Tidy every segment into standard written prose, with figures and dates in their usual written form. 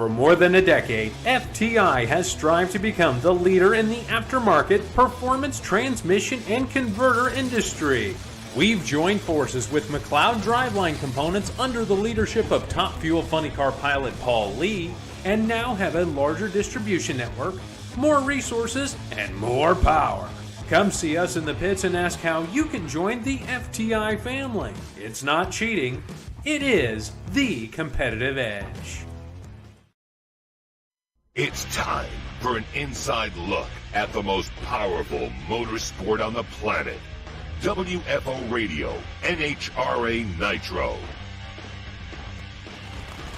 For more than a decade, FTI has strived to become the leader in the aftermarket performance transmission and converter industry. We've joined forces with McLeod driveline components under the leadership of top fuel funny car pilot Paul Lee, and now have a larger distribution network, more resources, and more power. Come see us in the pits and ask how you can join the FTI family. It's not cheating, it is the competitive edge. It's time for an inside look at the most powerful motorsport on the planet. WFO Radio, NHRA Nitro.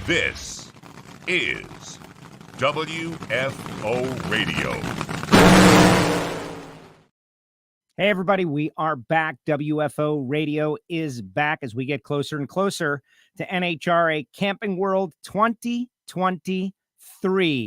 This is WFO Radio. Hey everybody, we are back. WFO Radio is back as we get closer and closer to NHRA Camping World 2023.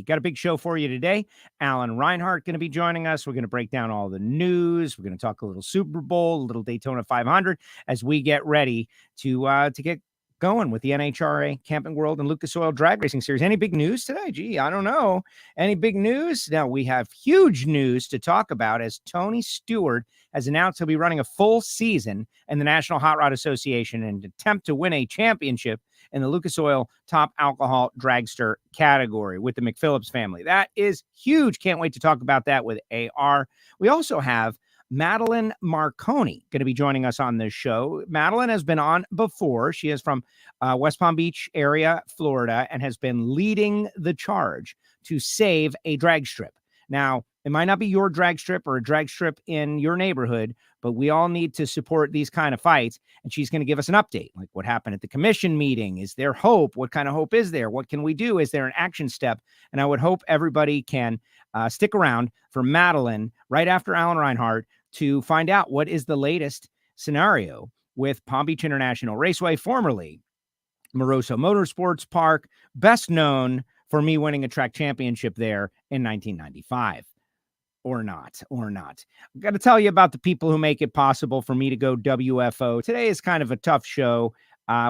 Got a big show for you today. Madelyn Reinhart going to be joining us. We're going to break down all the news. We're going to talk a little Super Bowl, a little Daytona 500 as we get ready to get going with the NHRA Camping World and Lucas Oil Drag Racing Series. Any big news today? Gee, I don't know. Any big news? Now, we have huge news to talk about as Tony Stewart has announced he'll be running a full season in the National Hot Rod Association in an attempt to win a championship in the Lucas Oil Top Alcohol Dragster category with the McPhillips family. That is huge. Can't wait to talk about that with AR. We also have Madelyn Marconi going to be joining us on this show. Madelyn has been on before. She is from West Palm Beach area, Florida, and has been leading the charge to save a drag strip. Now, it might not be your drag strip or a drag strip in your neighborhood, but we all need to support these kind of fights. And she's going to give us an update, like what happened at the commission meeting. Is there hope? What kind of hope is there? What can we do? Is there an action step? And I would hope everybody can stick around for Madelyn right after Madelyn Reinhart to find out what is the latest scenario with Palm Beach International Raceway, formerly Moroso Motorsports Park, best known for me winning a track championship there in 1995. Or not. I've got to tell you about the people who make it possible for me to go WFO. Today is kind of a tough show.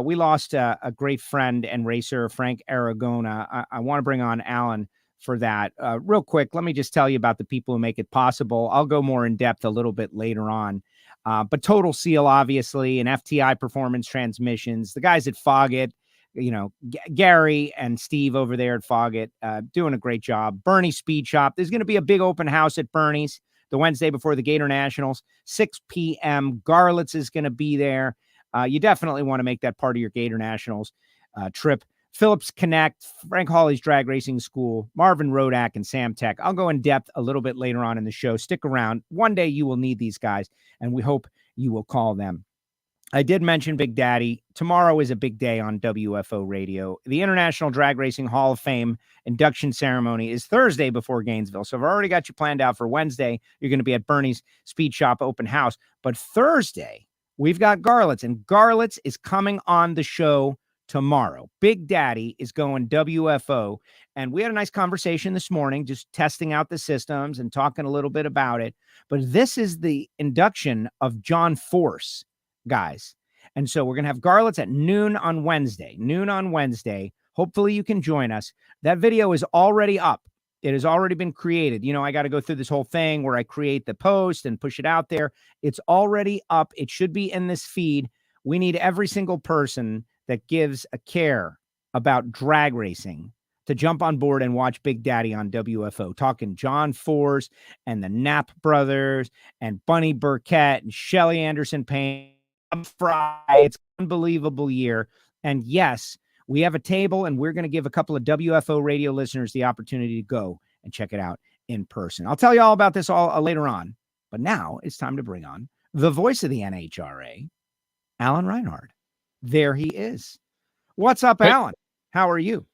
We lost a great friend and racer, Frank Aragona. I want to bring on Alan for that. Real quick, let me just tell you about the people who make it possible. I'll go more in depth a little bit later on. But Total Seal, obviously, and FTI Performance Transmissions, the guys at Foggett, you know, Gary and Steve over there at Foggett, doing a great job. Bernie's Speed Shop. There's going to be a big open house at Bernie's the Wednesday before the Gator Nationals, 6 p.m. Garlitz is going to be there. You definitely want to make that part of your Gator Nationals trip. Phillips Connect, Frank Hawley's Drag Racing School, Marvin Rodak, and Sam Tech. I'll go in depth a little bit later on in the show. Stick around. One day you will need these guys, and we hope you will call them. I did mention Big Daddy. Tomorrow is a big day on WFO Radio. The International Drag Racing Hall of Fame induction ceremony is Thursday before Gainesville. So I've already got you planned out for Wednesday. You're going to be at Bernie's Speed Shop open house. But Thursday, we've got Garlitz, and Garlitz is coming on the show tomorrow. Big Daddy is going WFO. And we had a nice conversation this morning, just testing out the systems and talking a little bit about it. But this is the induction of John Force, guys. And so we're going to have Garlitz at noon on Wednesday. Hopefully you can join us. That video is already up. It has already been created. You know, I got to go through this whole thing where I create the post and push it out there. It's already up. It should be in this feed. We need every single person that gives a care about drag racing to jump on board and watch Big Daddy on WFO, talking John Force and the Knapp brothers and Bunny Burkett and Shelly Anderson Payne. Fry. It's an unbelievable year. And yes, we have a table, and we're going to give a couple of WFO radio listeners the opportunity to go and check it out in person. I'll tell you all about this all later on. But now it's time to bring on the voice of the NHRA, Madelyn Reinhart. There he is. What's up, Alan? How are you?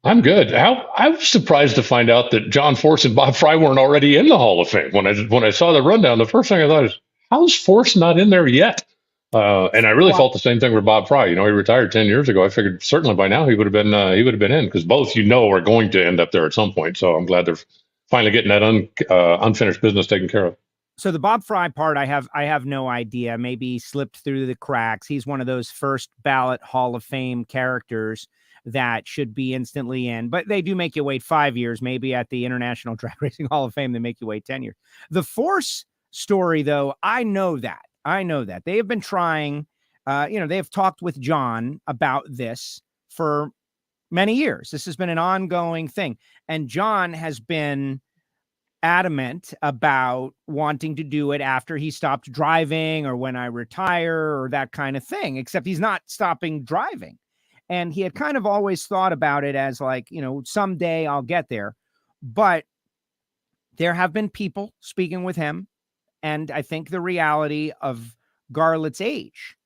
I'm good. I was surprised to find out that John Force and Bob Fry weren't already in the Hall of Fame. When I saw the rundown, the first thing I thought is, how's Force not in there yet? And I really felt the same thing with Bob Fry. You know, he retired 10 years ago. I figured certainly by now he would have been in, because both, are going to end up there at some point. So I'm glad they're finally getting that unfinished business taken care of. So the Bob Fry part, I have no idea. Maybe he slipped through the cracks. He's one of those first ballot Hall of Fame characters. that should be instantly in, but they do make you wait 5 years. Maybe at the International Drag Racing Hall of Fame, they make you wait 10 years. The Force story, though, I know that they have been trying, they have talked with John about this for many years. This has been an ongoing thing. And John has been adamant about wanting to do it after he stopped driving or when I retire or that kind of thing, except he's not stopping driving. And he had kind of always thought about it as like, someday I'll get there. But there have been people speaking with him. And I think the reality of Garlett's age,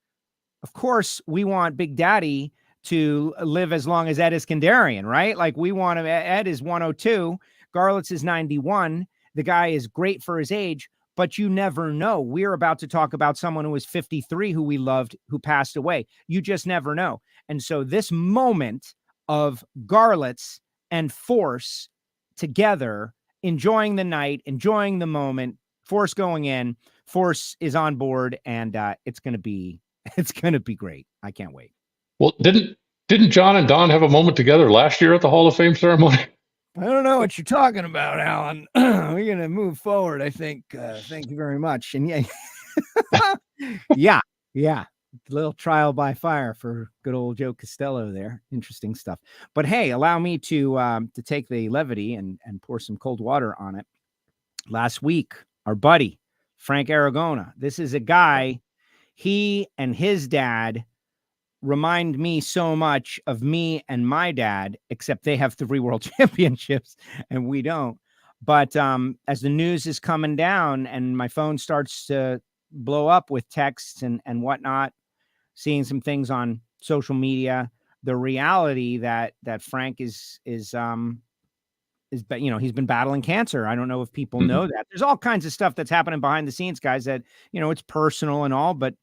of course, we want Big Daddy to live as long as Ed Iskandarian, right? Like we want him. Ed is 102. Garlett's is 91. The guy is great for his age, but you never know. We're about to talk about someone who was 53, who we loved, who passed away. You just never know. And so this moment of Garlett's and Force together, enjoying the night, enjoying the moment, Force going in, Force is on board, and it's going to be great. I can't wait. Well, didn't John and Don have a moment together last year at the Hall of Fame ceremony? I don't know what you're talking about, Alan. We're going to move forward, I think. Thank you very much. And yeah. A little trial by fire for good old Joe Castello there. Interesting stuff. But hey, allow me to take the levity and pour some cold water on it. Last week, our buddy, Frank Aragona. This is a guy, he and his dad remind me so much of me and my dad, except they have 3 world championships and we don't. But as the news is coming down and my phone starts to blow up with texts and whatnot, seeing some things on social media, the reality that Frank is he's been battling cancer. I don't know if people know that. There's all kinds of stuff that's happening behind the scenes, guys, that, it's personal and all, but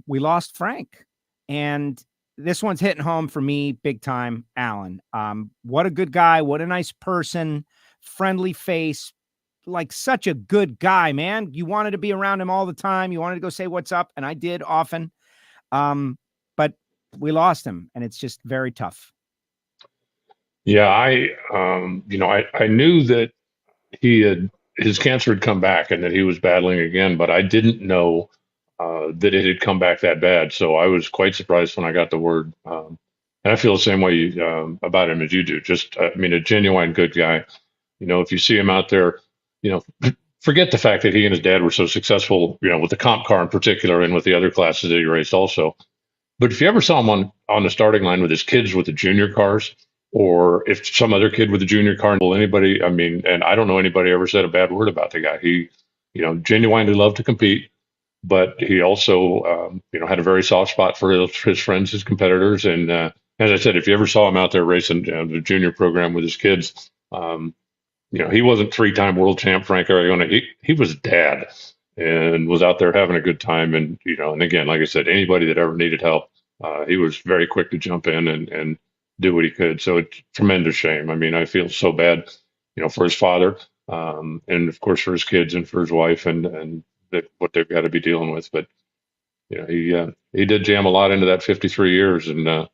we lost Frank. And this one's hitting home for me big time, Alan. What a good guy. What a nice person. Friendly face. Like such a good guy, man. You wanted to be around him all the time. You wanted to go say what's up. And I did often. But we lost him and it's just very tough. Yeah. I knew that his cancer had come back and that he was battling again, but I didn't know that it had come back that bad. So I was quite surprised when I got the word. And I feel the same way about him as you do. Just, a genuine good guy. If you see him out there, forget the fact that he and his dad were so successful, with the comp car in particular and with the other classes that he raced also. But if you ever saw him on the starting line with his kids with the junior cars, or if some other kid with a junior car, anybody, and I don't know anybody ever said a bad word about the guy. He, genuinely loved to compete. But he also, had a very soft spot for his friends, his competitors. And as I said, if you ever saw him out there racing the junior program with his kids, he wasn't 3-time world champ Frank Aragona. He was dad and was out there having a good time. And, and again, like I said, anybody that ever needed help, he was very quick to jump in and do what he could. So it's a tremendous shame. I feel so bad, for his father, and of course for his kids and for his wife and what they've got to be dealing with. But he did jam a lot into that 53 years, and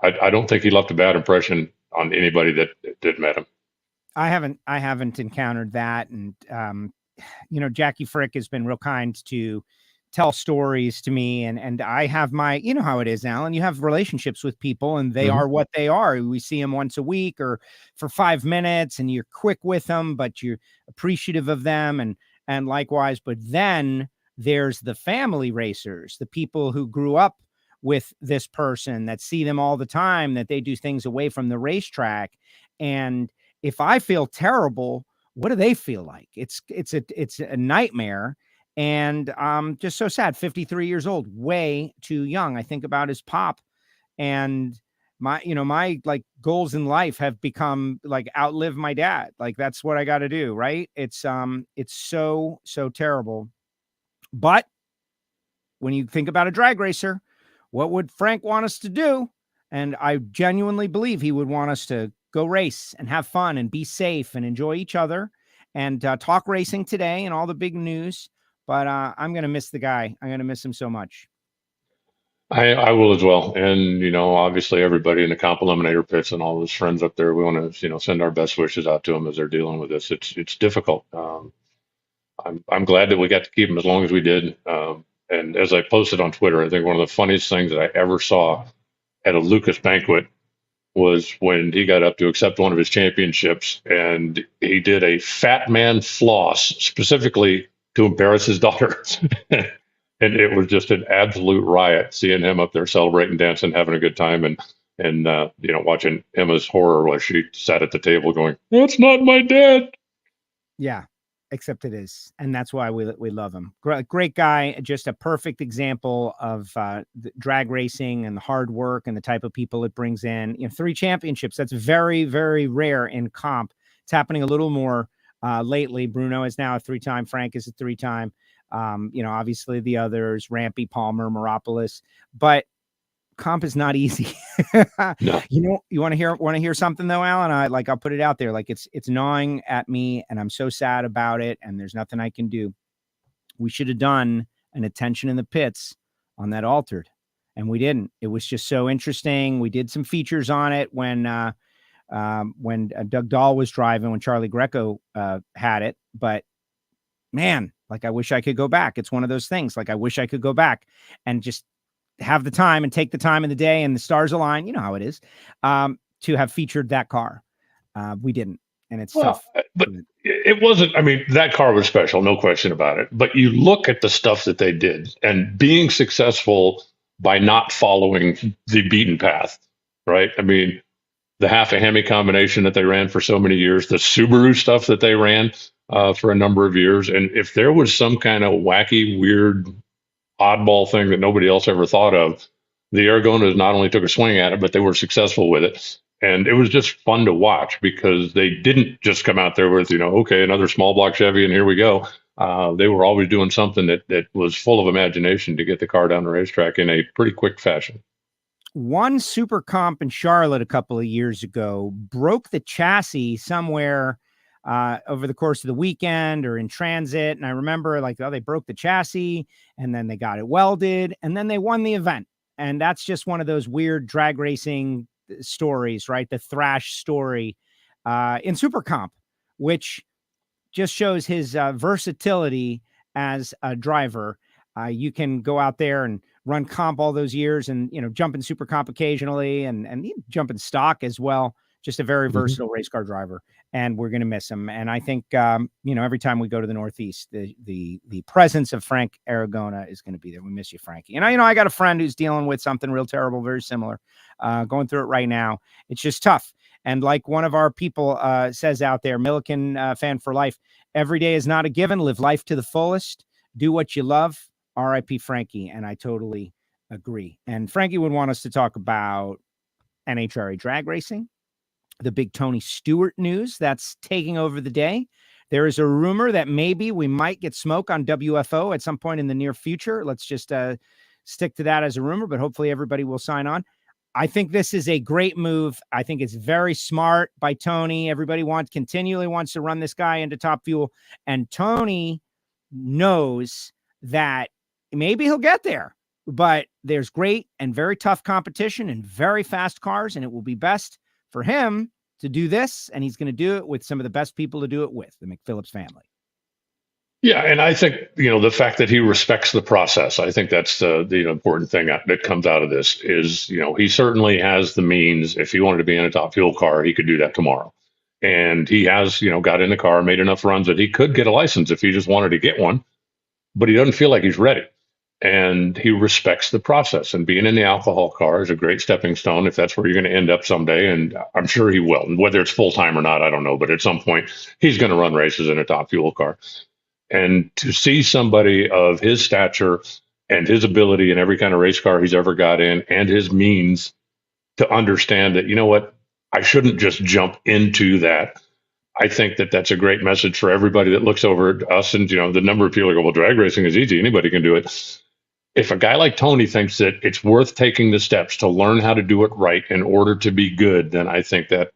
I don't think he left a bad impression on anybody that met him. I haven't encountered that, and Jackie Frick has been real kind to tell stories to me, and I have my, how it is, Alan. You have relationships with people, and they are what they are. We see them once a week or for 5 minutes, and you're quick with them, but you're appreciative of them, and likewise. But then there's the family racers, the people who grew up with this person, that see them all the time, that they do things away from the racetrack. And if I feel terrible, what do they feel like? It's a nightmare. And just so sad. 53 years old, way too young. I think about his pop, and my like goals in life have become like outlive my dad. Like that's what I got to do. Right. It's so terrible. But when you think about a drag racer, what would Frank want us to do? And I genuinely believe he would want us to go race and have fun and be safe and enjoy each other and talk racing today and all the big news. But I'm going to miss the guy. I'm going to miss him so much. I will as well. And, obviously everybody in the comp eliminator pits and all those friends up there, we want to, send our best wishes out to them as they're dealing with this. It's difficult. I'm glad that we got to keep them as long as we did. And as I posted on Twitter, I think one of the funniest things that I ever saw at a Lucas banquet was when he got up to accept one of his championships, and he did a fat man floss specifically to embarrass his daughter. And it was just an absolute riot seeing him up there celebrating, dancing, having a good time, and watching Emma's horror while she sat at the table going, "That's not my dad." Yeah, except it is, and that's why we love him. Great guy, just a perfect example of drag racing and the hard work and the type of people it brings in. 3 championships. That's very, very rare in comp. It's happening a little more lately. Bruno is now a 3-time. Frank is a 3-time. Obviously the others, Rampy, Palmer, Meropoulos, but comp is not easy. No. You want to hear something though, Alan? I'll put it out there. Like it's gnawing at me and I'm so sad about it. And there's nothing I can do. We should have done an attention in the pits on that altered, and we didn't. It was just so interesting. We did some features on it when Doug Dahl was driving, when Charlie Greco had it, but man, I wish I could go back. It's one of those things. I wish I could go back and just have the time and take the time in the day and the stars align. You know how it is, to have featured that car. We didn't, and it's tough. But it wasn't, that car was special, no question about it. But you look at the stuff that they did and being successful by not following the beaten path, right? The half a Hemi combination that they ran for so many years, the Subaru stuff that they ran for a number of years. And if there was some kind of wacky, weird, oddball thing that nobody else ever thought of, the Aragonas not only took a swing at it, but they were successful with it. And it was just fun to watch because they didn't just come out there with, okay, another small block Chevy and here we go. They were always doing something that was full of imagination to get the car down the racetrack in a pretty quick fashion. One super comp in Charlotte a couple of years ago broke the chassis somewhere over the course of the weekend or in transit. And I remember they broke the chassis and then they got it welded and then they won the event. And that's just one of those weird drag racing stories, right? The Thrash story in super comp, which just shows his versatility as a driver. You can go out there and run comp all those years and, jump in super comp occasionally and jump in stock as well. Just a very versatile race car driver, and we're going to miss him. And I think, every time we go to the Northeast, the presence of Frank Aragona is going to be there. We miss you, Frankie. And I got a friend who's dealing with something real terrible, very similar, going through it right now. It's just tough. And like one of our people says out there, Milliken fan for life, every day is not a given. Live life to the fullest. Do what you love. R.I.P. Frankie. And I totally agree. And Frankie would want us to talk about NHRA drag racing, the big Tony Stewart news that's taking over the day. There is a rumor that maybe we might get smoke on WFO at some point in the near future. Let's just stick to that as a rumor, but hopefully everybody will sign on. I think this is a great move. I think it's very smart by Tony. Everybody continually wants to run this guy into Top Fuel, and Tony knows that maybe he'll get there, but there's great and very tough competition and very fast cars, and it will be best for him to do this, and he's going to do it with some of the best people to do it with, the McPhillips family. Yeah, and I think, the fact that he respects the process, I think that's the important thing that comes out of this is, he certainly has the means. If he wanted to be in a Top Fuel car, he could do that tomorrow. And he has, got in the car, made enough runs that he could get a license if he just wanted to get one, but he doesn't feel like he's ready. And he respects the process, and being in the alcohol car is a great stepping stone if that's where you're going to end up someday. And I'm sure he will. And whether it's full time or not, I don't know. But at some point, he's going to run races in a Top Fuel car. And to see somebody of his stature and his ability in every kind of race car he's ever got in, and his means to understand that, I shouldn't just jump into that. I think that that's a great message for everybody that looks over at us. And, the number of people that go, well, drag racing is easy. Anybody can do it. If a guy like Tony thinks that it's worth taking the steps to learn how to do it right in order to be good, then I think that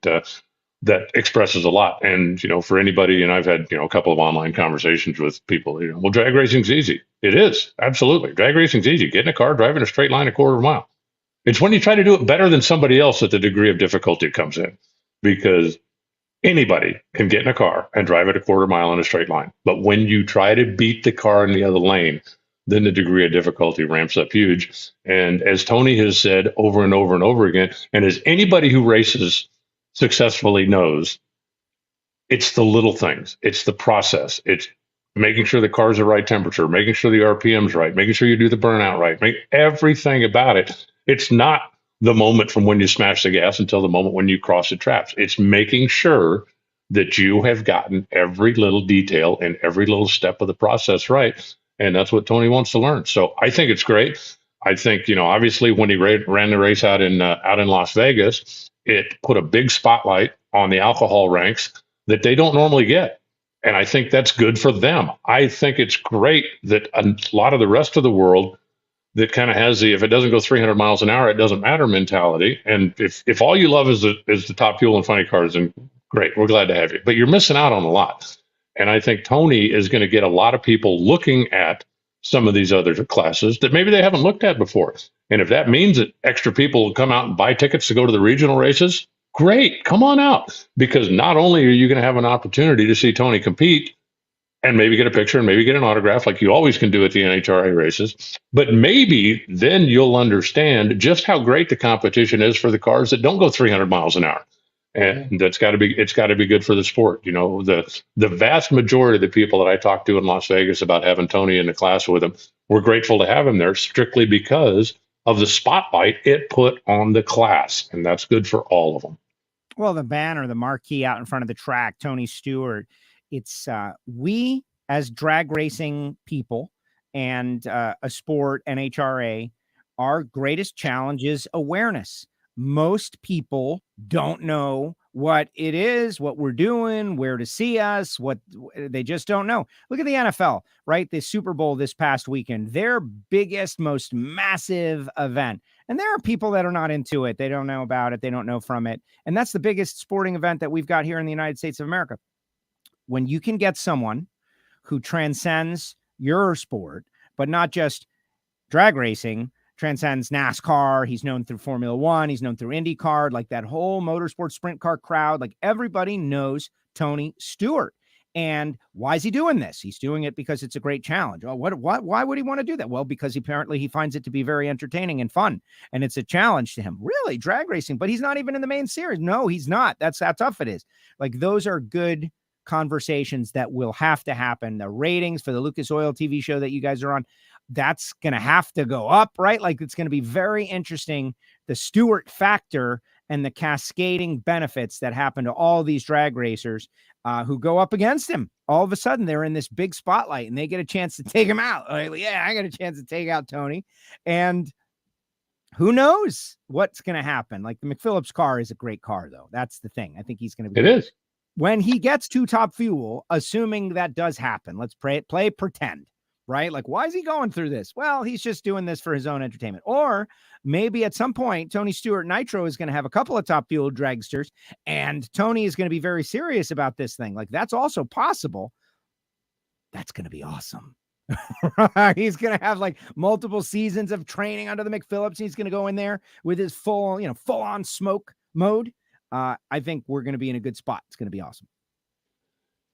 that expresses a lot. And, for anybody, and I've had, a couple of online conversations with people, well, drag racing's easy. It is. Absolutely. Drag racing's easy. Get in a car, drive in a straight line a quarter of a mile. It's when you try to do it better than somebody else that the degree of difficulty comes in, because anybody can get in a car and drive at a quarter mile in a straight line. But when you try to beat the car in the other lane, then the degree of difficulty ramps up huge. And as Tony has said over and over and over again, and as anybody who races successfully knows, it's the little things. It's the process. It's making sure the car's the right temperature, making sure the RPM's right, making sure you do the burnout right, make everything about it. It's not the moment from when you smash the gas until the moment when you cross the traps. It's making sure that you have gotten every little detail and every little step of the process right. And that's what Tony wants to learn. So I think it's great. I think, obviously when he ran the race out in Las Vegas, it put a big spotlight on the alcohol ranks that they don't normally get. And I think that's good for them. I think it's great that a lot of the rest of the world that kind of has the, if it doesn't go 300 miles an hour, it doesn't matter mentality. And if all you love is the top fuel and funny cars, then great, we're glad to have you. But you're missing out on a lot. And I think Tony is going to get a lot of people looking at some of these other classes that maybe they haven't looked at before. And if that means that extra people will come out and buy tickets to go to the regional races, great, come on out. Because not only are you going to have an opportunity to see Tony compete and maybe get a picture and maybe get an autograph like you always can do at the NHRA races, but maybe then you'll understand just how great the competition is for the cars that don't go 300 miles an hour. And it's got to be good for the sport. The vast majority of the people that I talked to in Las Vegas about having Tony in the class with him were grateful to have him there strictly because of the spotlight it put on the class. And that's good for all of them. Well, the banner, the marquee out in front of the track, Tony Stewart, it's we as drag racing people and a sport, NHRA, our greatest challenge is awareness. Most people don't know what it is, what we're doing, where to see us, what they just don't know. Look at the NFL, right? The Super Bowl this past weekend, their biggest, most massive event. And there are people that are not into it. They don't know about it. They don't know from it. And that's the biggest sporting event that we've got here in the United States of America. When you can get someone who transcends your sport, but not just drag racing, transcends NASCAR. He's known through Formula One. He's known through IndyCar, like that whole motorsport sprint car crowd. Like everybody knows Tony Stewart. And why is he doing this? He's doing it because it's a great challenge. Oh, why would he want to do that? Well, because apparently he finds it to be very entertaining and fun. And it's a challenge to him. Really, drag racing, but he's not even in the main series. No, he's not. That's how tough it is. Like those are good conversations that will have to happen. The ratings for the Lucas Oil TV show that you guys are on, that's going to have to go up, right? Like it's going to be very interesting. The Stewart factor and the cascading benefits that happen to all these drag racers who go up against him. All of a sudden they're in this big spotlight and they get a chance to take him out. Like, yeah, I got a chance to take out Tony. And who knows what's going to happen? Like the McPhillips car is a great car though. That's the thing. I think he's going to be. It is. When he gets to top fuel, assuming that does happen, let's play pretend. Right? Like, why is he going through this? Well, he's just doing this for his own entertainment. Or maybe at some point, Tony Stewart Nitro is going to have a couple of top fuel dragsters and Tony is going to be very serious about this thing. Like, that's also possible. That's going to be awesome. He's going to have like multiple seasons of training under the McPhillips. He's going to go in there with his full on smoke mode. I think we're going to be in a good spot. It's going to be awesome.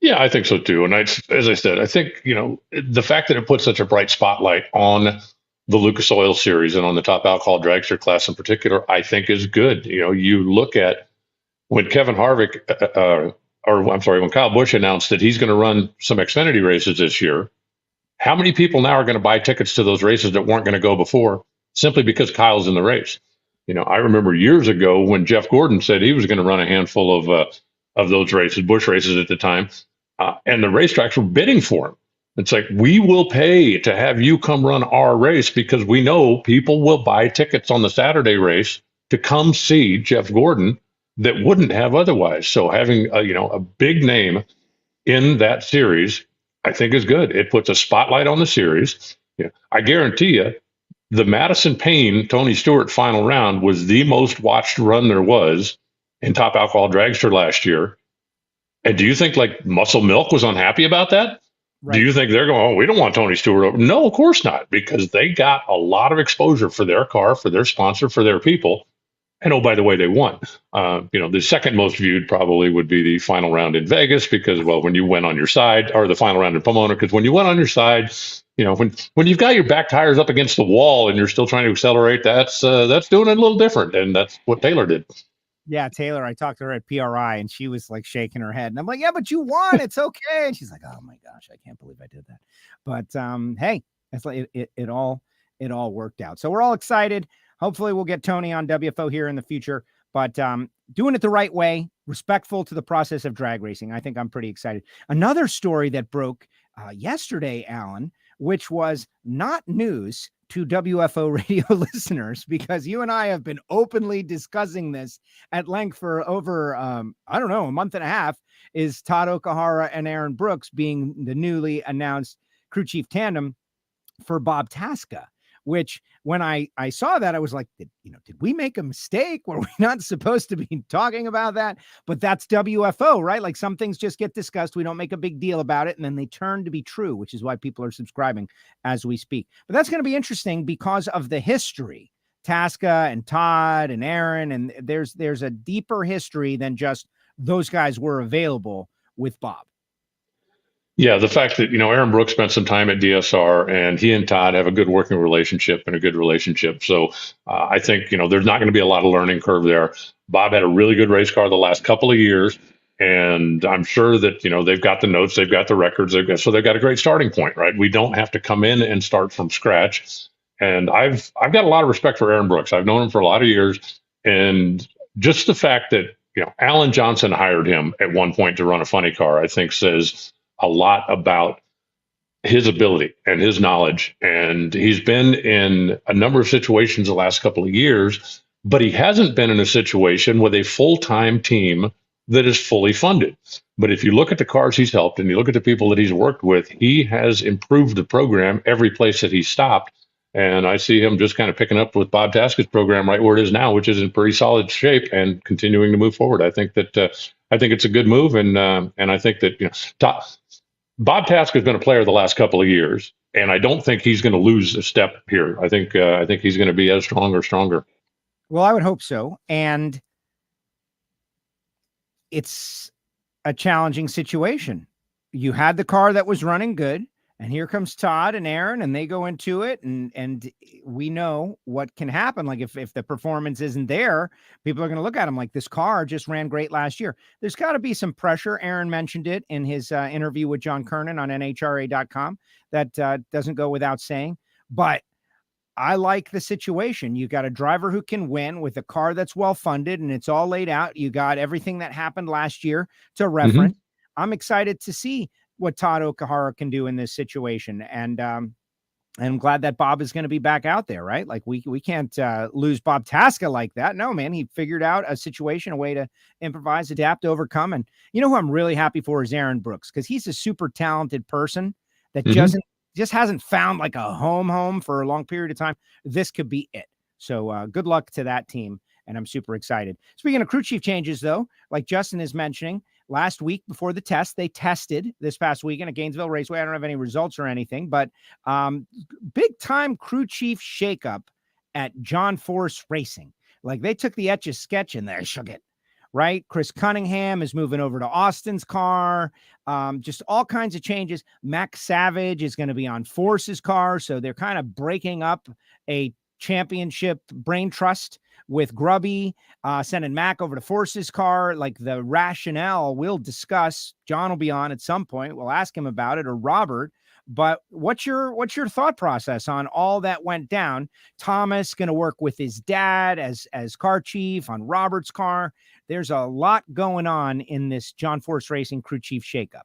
Yeah, I think so too. And as I said, I think, the fact that it puts such a bright spotlight on the Lucas Oil Series and on the top alcohol dragster class in particular, I think is good. You look at when Kevin Harvick, when Kyle Busch announced that he's going to run some Xfinity races this year, how many people now are going to buy tickets to those races that weren't going to go before simply because Kyle's in the race? I remember years ago when Jeff Gordon said he was going to run a handful of those races, Busch races at the time, and the racetracks were bidding for him. It's like, we will pay to have you come run our race because we know people will buy tickets on the Saturday race to come see Jeff Gordon that wouldn't have otherwise. So having a big name in that series, I think is good. It puts a spotlight on the series. I guarantee you, the Madison Payne Tony Stewart final round was the most watched run there was in top alcohol dragster last year. And do you think like Muscle Milk was unhappy about that? Right. Do you think they're going, oh, we don't want Tony Stewart over? No, of course not, because they got a lot of exposure for their car, for their sponsor, for their people. And oh, by the way, they won. The second most viewed probably would be the final round in Vegas because, well, when you went on your side, or the final round in Pomona, because when you went on your side, when you've got your back tires up against the wall and you're still trying to accelerate, that's doing it a little different. And that's what Taylor did. Yeah, Taylor, I talked to her at PRI and she was like shaking her head. And I'm like, yeah, but you won. It's okay. And she's like, oh my gosh, I can't believe I did that. But hey, it's like it all worked out. So we're all excited. Hopefully we'll get Tony on WFO here in the future, but doing it the right way, respectful to the process of drag racing. I think I'm pretty excited. Another story that broke yesterday, Alan, which was not news to WFO radio listeners, because you and I have been openly discussing this at length for over, a month and a half, is Todd Okahara and Aaron Brooks being the newly announced crew chief tandem for Bob Tasca, which when I saw that, I was like, did we make a mistake? Were we not supposed to be talking about that? But that's WFO, right? Like some things just get discussed. We don't make a big deal about it. And then they turn to be true, which is why people are subscribing as we speak. But that's going to be interesting because of the history, Tasca and Todd and Aaron. And there's a deeper history than just those guys were available with Bob. Yeah, the fact that, Aaron Brooks spent some time at DSR and he and Todd have a good working relationship and a good relationship. So I think, there's not going to be a lot of learning curve there. Bob had a really good race car the last couple of years. And I'm sure that, they've got the notes, they've got the records, so they've got a great starting point, right? We don't have to come in and start from scratch. And I've got a lot of respect for Aaron Brooks. I've known him for a lot of years. And just the fact that, Alan Johnson hired him at one point to run a funny car, I think says a lot about his ability and his knowledge. And he's been in a number of situations the last couple of years, but he hasn't been in a situation with a full-time team that is fully funded. But if you look at the cars he's helped and you look at the people that he's worked with, he has improved the program every place that he's stopped. And I see him just kind of picking up with Bob Tasca's program right where it is now, which is in pretty solid shape and continuing to move forward. I think it's a good move. And I think that, Bob Tasca has been a player the last couple of years, and I don't think he's going to lose a step here. I think he's going to be as strong or stronger. Well, I would hope so. And it's a challenging situation. You had the car that was running good, and here comes Todd and Aaron, and they go into it, and we know what can happen. Like if the performance isn't there, people are going to look at him like, this car just ran great last year. There's got to be some pressure. Aaron mentioned it in his interview with John Kernan on NHRA.com. That doesn't go without saying. But I like the situation. You got a driver who can win with a car that's well-funded, and it's all laid out. You got everything that happened last year to reference. Mm-hmm. I'm excited to see what Todd Okahara can do in this situation. And I'm glad that Bob is going to be back out there, right? Like we can't lose Bob Tasca like that. No, man, he figured out a situation, a way to improvise, adapt, overcome. And who I'm really happy for is Aaron Brooks, because he's a super talented person that just hasn't found like a home for a long period of time. This could be it. So good luck to that team. And I'm super excited. Speaking of crew chief changes, though, like Justin is mentioning, last week before the test, they tested this past weekend at Gainesville Raceway. I don't have any results or anything, but big time crew chief shakeup at John Force Racing. Like they took the Etch a Sketch in there, shook it, right? Chris Cunningham is moving over to Austin's car. Just all kinds of changes. Max Savage is going to be on Force's car. So they're kind of breaking up a championship brain trust with Grubby, sending Mac over to Force's car. Like the rationale we'll discuss. John will be on at some point. We'll ask him about it, or Robert. But what's your thought process on all that went down? Thomas going to work with his dad as car chief on Robert's car. There's a lot going on in this John Force Racing crew chief shakeup.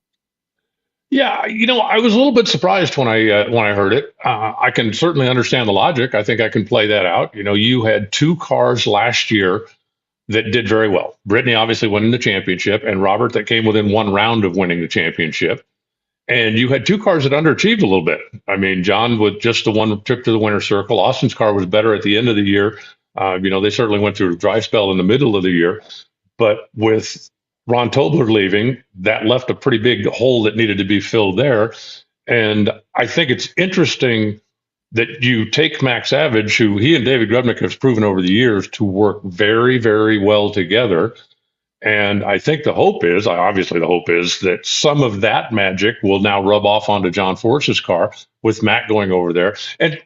Yeah, I was a little bit surprised when I heard it. I can certainly understand the logic. I think I can play that out. You had two cars last year that did very well. Brittany obviously winning the championship, and Robert that came within one round of winning the championship. And you had two cars that underachieved a little bit. I mean, John with just the one trip to the winner's circle. Austin's car was better at the end of the year. They certainly went through a dry spell in the middle of the year. But with Ron Tobler leaving, that left a pretty big hole that needed to be filled there. And I think it's interesting that you take Mac Savage, who he and David Grubnick have proven over the years to work very, very well together. And I think obviously the hope is that some of that magic will now rub off onto John Force's car with Mac going over there. And,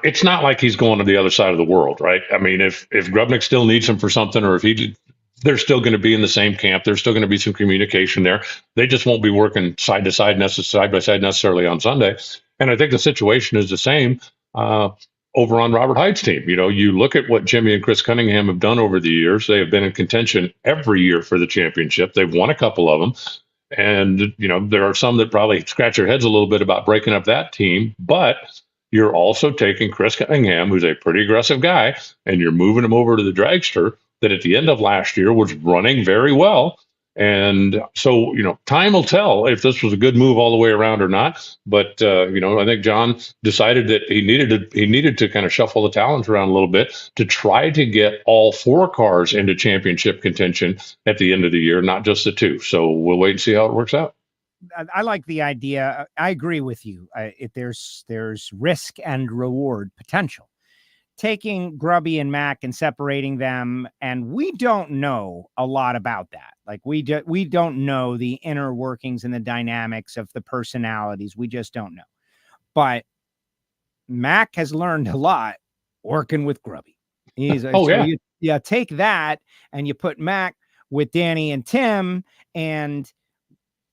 it's not like he's going to the other side of the world, right? I mean, if Grubnick still needs him for something, or if they're still going to be in the same camp, there's still going to be some communication there. They just won't be working side by side necessarily on Sunday. And I think the situation is the same over on Robert Hyde's team. You look at what Jimmy and Chris Cunningham have done over the years. They have been in contention every year for the championship. They've won a couple of them. And, there are some that probably scratch their heads a little bit about breaking up that team. But you're also taking Chris Cunningham, who's a pretty aggressive guy, and you're moving him over to the Dragster that at the end of last year was running very well. And so, time will tell if this was a good move all the way around or not. But, I think John decided that he needed to kind of shuffle the talent around a little bit to try to get all 4 cars into championship contention at the end of the year, not just the 2. So we'll wait and see how it works out. I like the idea. I agree with you. There's risk and reward potential. Taking Grubby and Mac and separating them, and we don't know a lot about that. Like we don't know the inner workings and the dynamics of the personalities. We just don't know. But Mac has learned a lot working with Grubby. You take that and you put Mac with Danny and Tim, and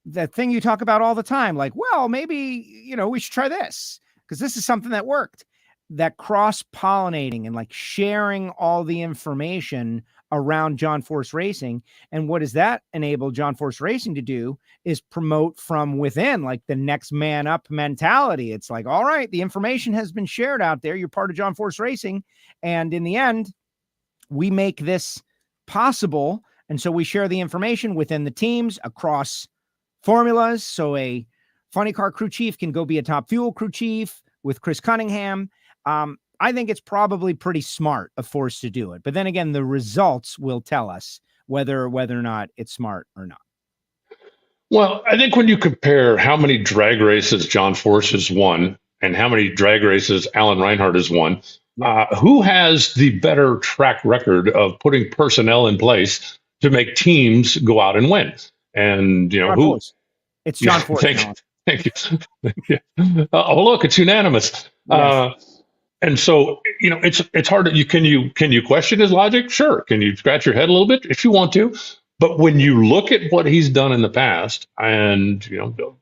the thing you talk about all the time, like, well, maybe, we should try this because this is something that worked. That cross-pollinating and like sharing all the information around John Force Racing. And what does that enable John Force Racing to do is promote from within, like the next man up mentality. It's like, all right, the information has been shared out there. You're part of John Force Racing. And in the end, we make this possible. And so we share the information within the teams across formulas. So a funny car crew chief can go be a top fuel crew chief with Chris Cunningham. I think it's probably pretty smart of Force to do it. But then again, the results will tell us whether or not it's smart or not. Well, I think when you compare how many drag races John Force has won and how many drag races Alan Reinhart has won, who has the better track record of putting personnel in place to make teams go out and win? And, John who? Force. It's John Force. Thank you. Oh, look, it's unanimous. Yes. And so, it's hard to, can you question his logic? Sure. Can you scratch your head a little bit if you want to? But when you look at what he's done in the past, and,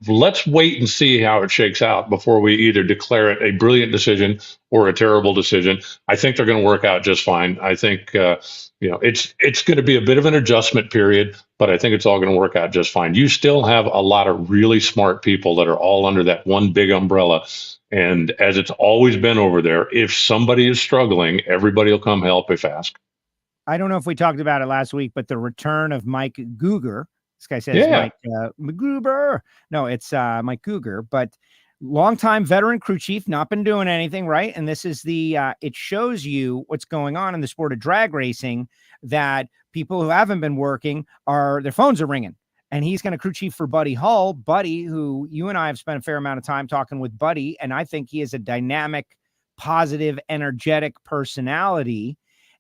let's wait and see how it shakes out before we either declare it a brilliant decision or a terrible decision. I think they're going to work out just fine. I think, it's going to be a bit of an adjustment period, but I think it's all going to work out just fine. You still have a lot of really smart people that are all under that one big umbrella. And as it's always been over there, if somebody is struggling, everybody will come help if asked. I don't know if we talked about it last week, but the return of Mike Guger. This guy says Mike Gruber. No, it's Mike Guger, but longtime veteran crew chief, not been doing anything, right? And this is it shows you what's going on in the sport of drag racing, that people who haven't been working their phones are ringing. And he's going to crew chief for Buddy Hull. Buddy, who you and I have spent a fair amount of time talking with Buddy, and I think he is a dynamic, positive, energetic personality.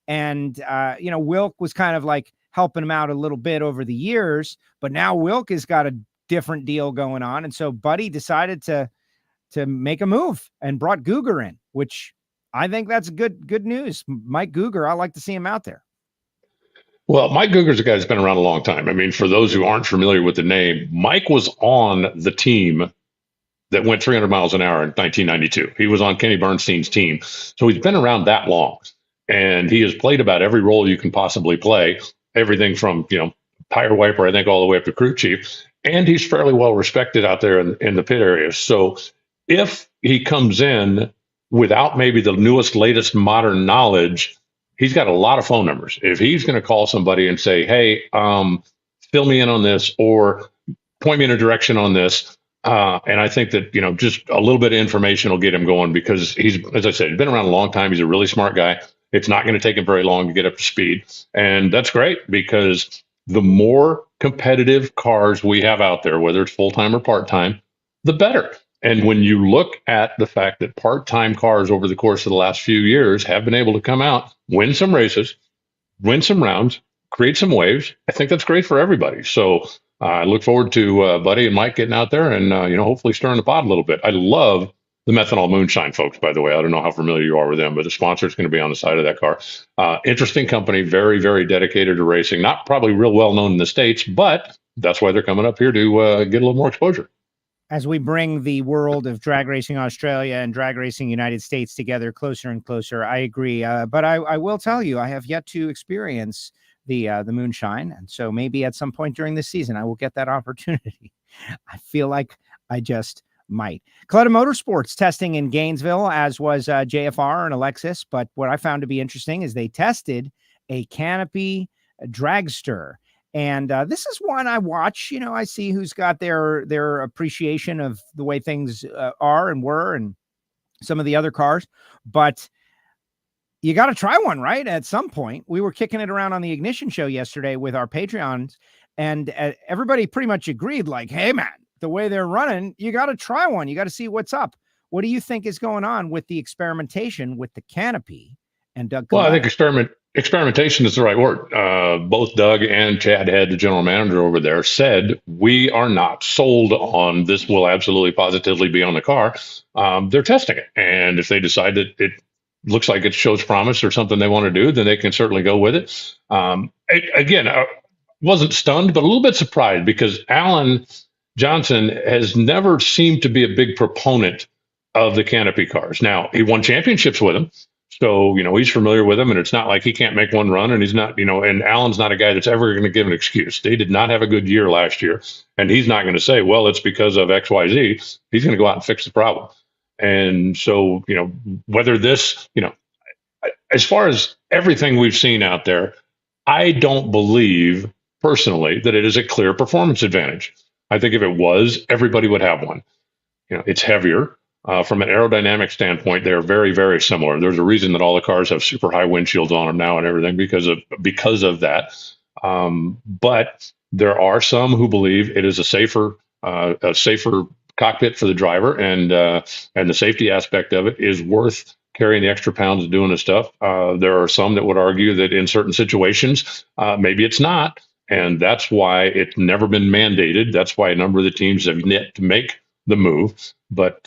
And, Wilk was kind of like helping him out a little bit over the years, but now Wilk has got a different deal going on. And so Buddy decided to make a move and brought Guger in, which I think that's good news. Mike Guger, I like to see him out there. Well, Mike Guger's a guy that's been around a long time. I mean, for those who aren't familiar with the name, Mike was on the team that went 300 miles an hour in 1992. He was on Kenny Bernstein's team. So he's been around that long. And he has played about every role you can possibly play, everything from, tire wiper, I think, all the way up to crew chief. And he's fairly well respected out there in the pit area. So if he comes in without maybe the newest, latest modern knowledge, he's got a lot of phone numbers. If he's going to call somebody and say, hey, fill me in on this or point me in a direction on this. And I think that, just a little bit of information will get him going because he's, as I said, he's been around a long time. He's a really smart guy. It's not going to take him very long to get up to speed. And that's great because the more competitive cars we have out there, whether it's full-time or part-time, the better. And when you look at the fact that part-time cars over the course of the last few years have been able to come out, win some races, win some rounds, create some waves, I think that's great for everybody. So I look forward to Buddy and Mike getting out there and, hopefully stirring the pot a little bit. I love the Methanol Moonshine folks, by the way. I don't know how familiar you are with them, but the sponsor is going to be on the side of that car. Interesting company, very, very dedicated to racing. Not probably real well known in the States, but that's why they're coming up here to get a little more exposure. As we bring the world of drag racing Australia and drag racing United States together closer and closer, I agree. But I will tell you, I have yet to experience the moonshine. And so maybe at some point during this season, I will get that opportunity. I feel like I just might. Clutter Motorsports testing in Gainesville, as was JFR and Alexis. But what I found to be interesting is they tested a canopy dragster. And this is one I watch. I see who's got their appreciation of the way things are and were and some of the other cars. But you got to try one, right? At some point. We were kicking it around on the Ignition show yesterday with our Patreons, and everybody pretty much agreed, like, hey, man, the way they're running, you got to try one. You got to see what's up. What do you think is going on with the experimentation with the canopy? And Doug? Well, I think experimentation is the right word. Both Doug and Chad Head, the general manager over there, said, we are not sold on this will absolutely positively be on the car. They're testing it. And if they decide that it looks like it shows promise or something they want to do, then they can certainly go with it. I wasn't stunned, but a little bit surprised because Alan Johnson has never seemed to be a big proponent of the canopy cars. Now, he won championships with them. So, he's familiar with them, and it's not like he can't make one run, and he's not, and Alan's not a guy that's ever going to give an excuse. They did not have a good year last year, and he's not going to say, well, it's because of X, Y, Z. He's going to go out and fix the problem. And so, whether this, as far as everything we've seen out there, I don't believe personally that it is a clear performance advantage. I think if it was, everybody would have one. It's heavier. From an aerodynamic standpoint, they're very, very similar. There's a reason that all the cars have super high windshields on them now and everything because of that. But there are some who believe it is a safer cockpit for the driver, and the safety aspect of it is worth carrying the extra pounds of doing this stuff. There are some that would argue that in certain situations, maybe it's not, and that's why it's never been mandated. That's why a number of the teams have yet to make the move, but.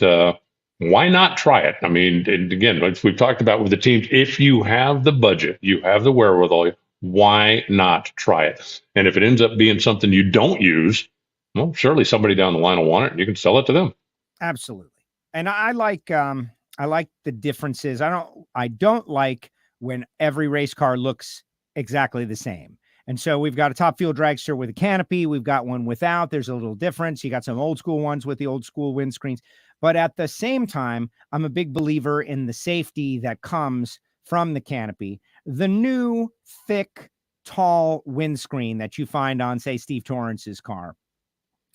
Why not try it? I mean, and again, like we've talked about with the teams, if you have the budget, you have the wherewithal, why not try it? And if it ends up being something you don't use, well, surely somebody down the line will want it and you can sell it to them. Absolutely. And I like the differences. I don't like when every race car looks exactly the same. And so we've got a top fuel dragster with a canopy. We've got one without. There's a little difference. You got some old school ones with the old school windscreens. But at the same time, I'm a big believer in the safety that comes from the canopy. The new thick, tall windscreen that you find on, say, Steve Torrance's car,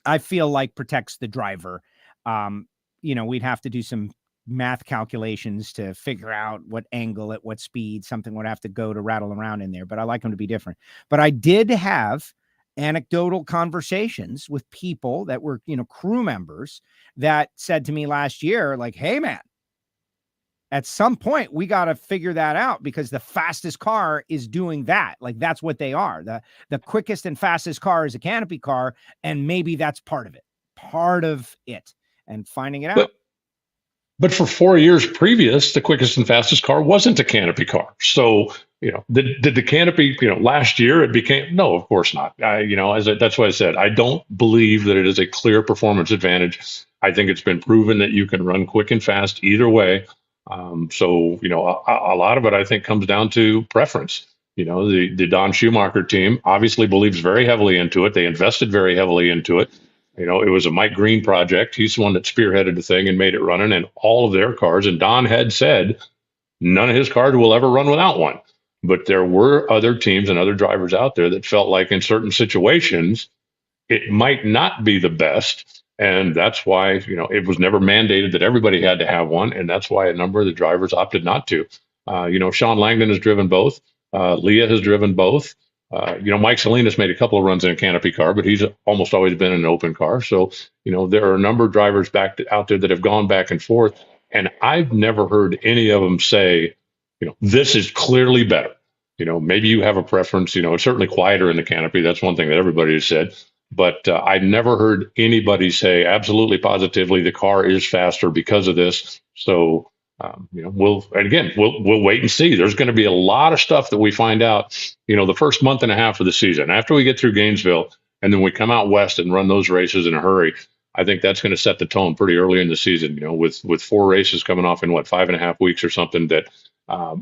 I feel like protects the driver. We'd have to do some math calculations to figure out what angle at what speed something would have to go to rattle around in there. But I like them to be different. But I did have anecdotal conversations with people that were, crew members that said to me last year, like, hey, man, at some point we got to figure that out because the fastest car is doing that. Like, that's what they are. The quickest and fastest car is a canopy car. And maybe that's part of it and finding it out. But for 4 years previous, the quickest and fastest car wasn't a canopy car. So, did the canopy, last year it became, no, of course not. That's why I said, I don't believe that it is a clear performance advantage. I think it's been proven that you can run quick and fast either way. So, a lot of it, I think, comes down to preference. The Don Schumacher team obviously believes very heavily into it. They invested very heavily into it. It was a Mike Green project. He's the one that spearheaded the thing and made it running, and all of their cars. And Don had said none of his cars will ever run without one. But there were other teams and other drivers out there that felt like in certain situations, it might not be the best. And that's why, it was never mandated that everybody had to have one. And that's why a number of the drivers opted not to. Sean Langdon has driven both. Leah has driven both. Mike Salinas made a couple of runs in a canopy car, but he's almost always been in an open car. So, there are a number of drivers out there that have gone back and forth. And I've never heard any of them say, this is clearly better. Maybe you have a preference. It's certainly quieter in the canopy. That's one thing that everybody has said. But I've never heard anybody say absolutely positively the car is faster because of this. So, we'll wait and see. There's going to be a lot of stuff that we find out, the first month and a half of the season after we get through Gainesville, and then we come out west and run those races in a hurry. I think that's going to set the tone pretty early in the season, with 4 races coming off in 5.5 weeks or something, that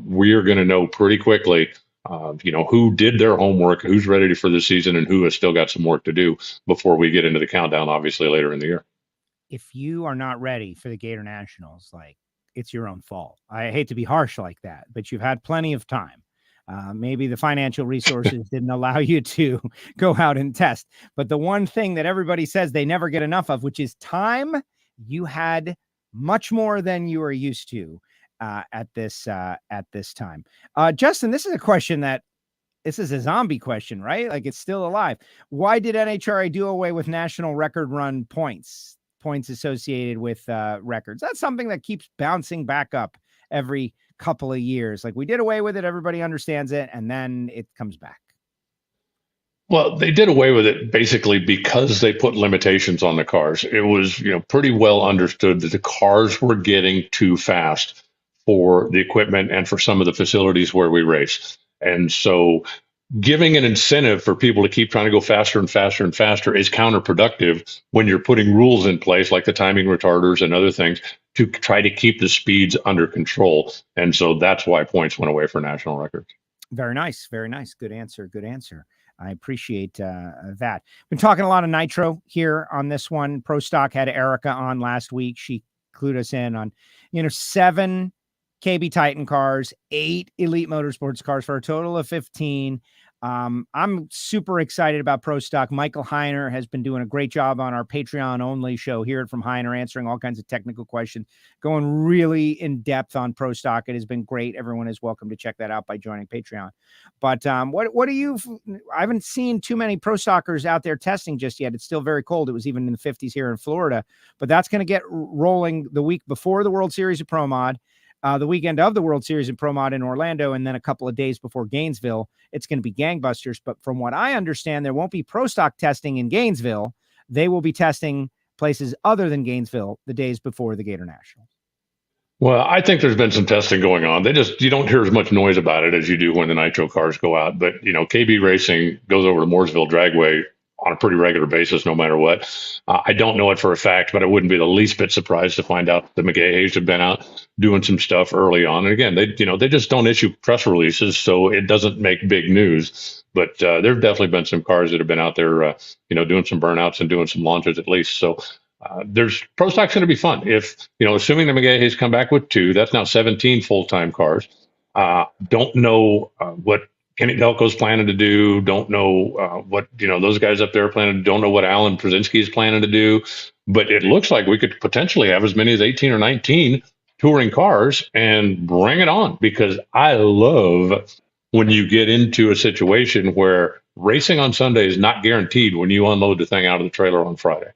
we are going to know pretty quickly, who did their homework, who's ready for the season, and who has still got some work to do before we get into the countdown, obviously later in the year. If you are not ready for the Gator Nationals, it's your own fault. I hate to be harsh like that, but you've had plenty of time. Maybe the financial resources didn't allow you to go out and test. But the one thing that everybody says they never get enough of, which is time, you had much more than you are used to at this time. Justin, this is a question this is a zombie question, right? It's still alive. Why did NHRA do away with national record run points associated with records? That's something that keeps bouncing back up every couple of years. We did away with it, everybody understands it, and then it comes back. Well, they did away with it basically because they put limitations on the cars. It was, pretty well understood that the cars were getting too fast for the equipment and for some of the facilities where we race. And so giving an incentive for people to keep trying to go faster and faster and faster is counterproductive when you're putting rules in place like the timing retarders and other things to try to keep the speeds under control. And so that's why points went away for national records. Very nice. Very nice. Good answer. Good answer. I appreciate that. Been talking a lot of Nitro here on this one. Pro Stock had Erica on last week. She clued us in on, 7 KB Titan cars, 8 Elite Motorsports cars for a total of 15. I'm super excited about Pro Stock. Michael Heiner has been doing a great job on our Patreon only show. Hear it from Heiner, answering all kinds of technical questions, going really in depth on Pro Stock. It has been great. Everyone is welcome to check that out by joining Patreon. But what do you? I haven't seen too many Pro Stockers out there testing just yet. It's still very cold. It was even in the 50s here in Florida, but that's going to get rolling the week before the World Series of Pro Mod. The weekend of the World Series in Pro Mod in Orlando, and then a couple of days before Gainesville. It's going to be gangbusters. But from what I understand, there won't be Pro Stock testing in Gainesville. They will be testing places other than Gainesville the days before the Gator Nationals. Well, I think there's been some testing going on. You don't hear as much noise about it as you do when the Nitro cars go out. But, KB Racing goes over to Mooresville Dragway on a pretty regular basis, no matter what. I don't know it for a fact, but I wouldn't be the least bit surprised to find out the McGaheys have been out doing some stuff early on. And again, they just don't issue press releases, so it doesn't make big news. But there have definitely been some cars that have been out there, doing some burnouts and doing some launches at least. So there's Pro Stock's going to be fun. If, assuming the McGaheys come back with 2, that's now 17 full-time cars. Don't know what Kenny Delco's planning to do. Don't know what, those guys up there are planning to do. Don't know what Alan Przinsky is planning to do. But it looks like we could potentially have as many as 18 or 19 touring cars and bring it on, because I love when you get into a situation where racing on Sunday is not guaranteed when you unload the thing out of the trailer on Friday.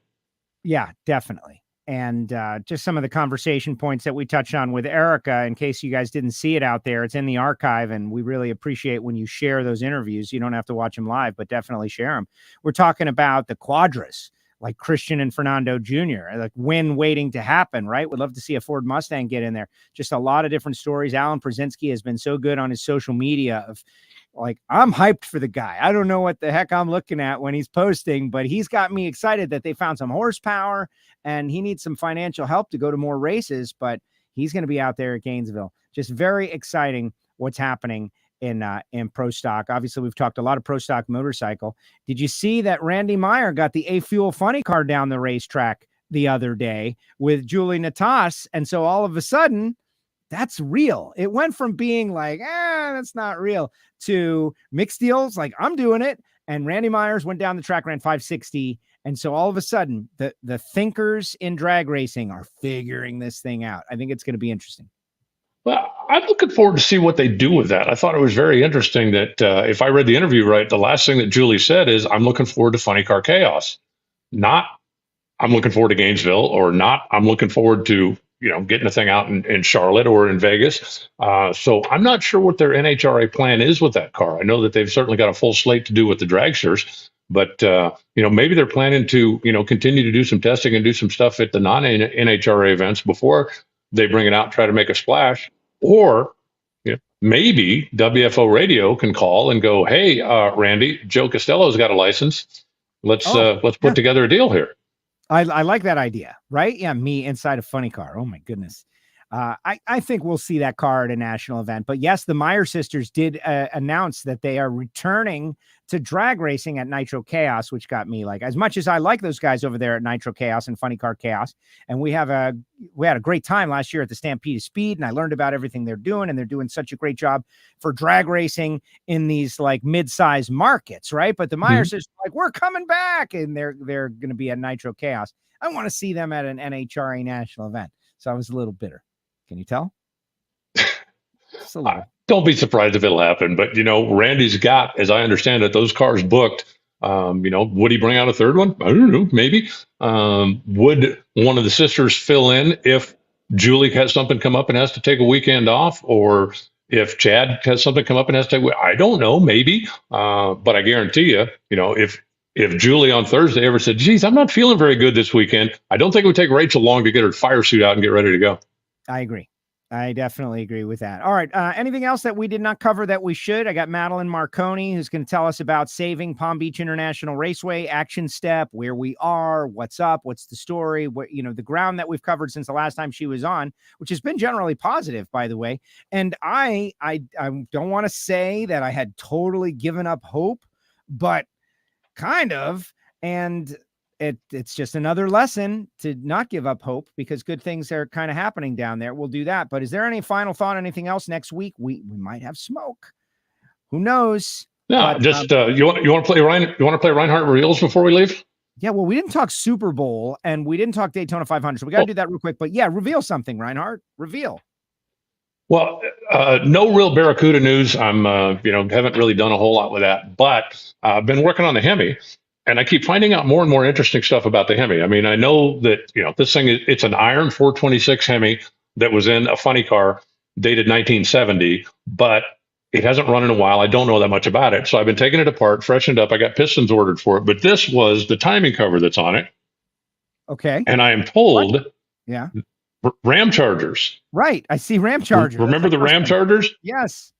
Yeah, definitely. And just some of the conversation points that we touched on with Erica, in case you guys didn't see it out there, it's in the archive, and we really appreciate when you share those interviews. You don't have to watch them live, but definitely share them. We're talking about the Quadras, like Christian and Fernando Jr., like when waiting to happen, right? Would love to see a Ford Mustang get in there. Just a lot of different stories. Alan Przinsky has been so good on his social media of, I'm hyped for the guy. I don't know what the heck I'm looking at when he's posting, but he's got me excited that they found some horsepower, and he needs some financial help to go to more races, but he's going to be out there at Gainesville. Just very exciting what's happening in Pro Stock. Obviously, we've talked a lot of Pro Stock motorcycle. Did you see that Randy Meyer got the A-Fuel funny car down the racetrack the other day with Julie Natas? And so all of a sudden, that's real. It went from being like, that's not real, to mixed deals, like, I'm doing it. And Randy Myers went down the track, ran 560. And so all of a sudden, the thinkers in drag racing are figuring this thing out. I think it's going to be interesting. Well, I'm looking forward to see what they do with that. I thought it was very interesting that if I read the interview right, the last thing that Julie said is, I'm looking forward to Funny Car Chaos. Not, I'm looking forward to Gainesville, or not, I'm looking forward to, getting a thing out in Charlotte or in Vegas. So I'm not sure what their NHRA plan is with that car. I know that they've certainly got a full slate to do with the dragsters, but maybe they're planning to, continue to do some testing and do some stuff at the non-NHRA events before they bring it out and try to make a splash. Or maybe WFO Radio can call and go, hey, Randy, Joe Castello's got a license. Let's put together a deal here. I like that idea, right? Yeah, me inside a funny car. Oh my goodness. I think we'll see that car at a national event. But yes, the Meyer sisters did announce that they are returning to drag racing at Nitro Chaos, which got me, like, as much as I like those guys over there at Nitro Chaos and Funny Car Chaos, and we had a great time last year at the Stampede of Speed, and I learned about everything they're doing, and they're doing such a great job for drag racing in these like mid-sized markets, right? But the Meyer sisters are like, we're coming back, and they're going to be at Nitro Chaos. I want to see them at an NHRA national event, so I was a little bitter. Can you tell? Just a little. Don't be surprised if it'll happen. But, Randy's got, as I understand it, those cars booked. Would he bring out a third one? I don't know, maybe. Would one of the sisters fill in if Julie has something come up and has to take a weekend off? Or if Chad has something come up and has to take, I don't know, maybe. But I guarantee you, if Julie on Thursday ever said, geez, I'm not feeling very good this weekend, I don't think it would take Rachel long to get her fire suit out and get ready to go. I agree. I definitely agree with that. All right. Anything else that we did not cover that we should? I got Madelyn Marconi, who's going to tell us about saving Palm Beach International Raceway, action step, where we are, what's up, what's the story, what, the ground that we've covered since the last time she was on, which has been generally positive, by the way. And I don't want to say that I had totally given up hope, but kind of. And it's just another lesson to not give up hope, because good things are kind of happening down there. We'll do that. But is there any final thought, anything else next week? We might have smoke. Who knows? No, but, you want to play Ryan? You want to play Reinhart reels before we leave? Yeah, well, we didn't talk Super Bowl and we didn't talk Daytona 500, so we got to do that real quick. But yeah, reveal something, Reinhart. Reveal. Well, no real Barracuda news. I'm haven't really done a whole lot with that, but I've been working on the Hemi. And I keep finding out more and more interesting stuff about the Hemi. I mean, I know that, this thing, it's an iron 426 Hemi that was in a funny car dated 1970, but it hasn't run in a while. I don't know that much about it. So I've been taking it apart, freshened up. I got pistons ordered for it, but this was the timing cover that's on it. Okay. And I am told, what? Yeah, Ram Chargers. Right. I see Ram Chargers. Remember the Ram Chargers? Yes.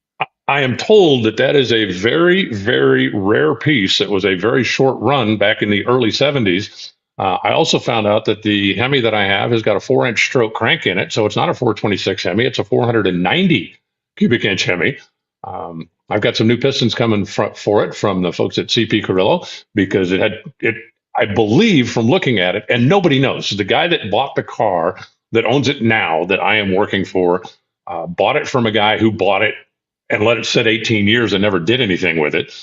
I am told that is a very, very rare piece. It was a very short run back in the early 70s. I also found out that the Hemi that I have has got a 4-inch stroke crank in it. So it's not a 426 Hemi. It's a 490 cubic inch Hemi. I've got some new pistons coming for it from the folks at CP Carrillo, because I believe from looking at it, and nobody knows. The guy that bought the car that owns it now that I am working for bought it from a guy who bought it and let it sit 18 years and never did anything with it.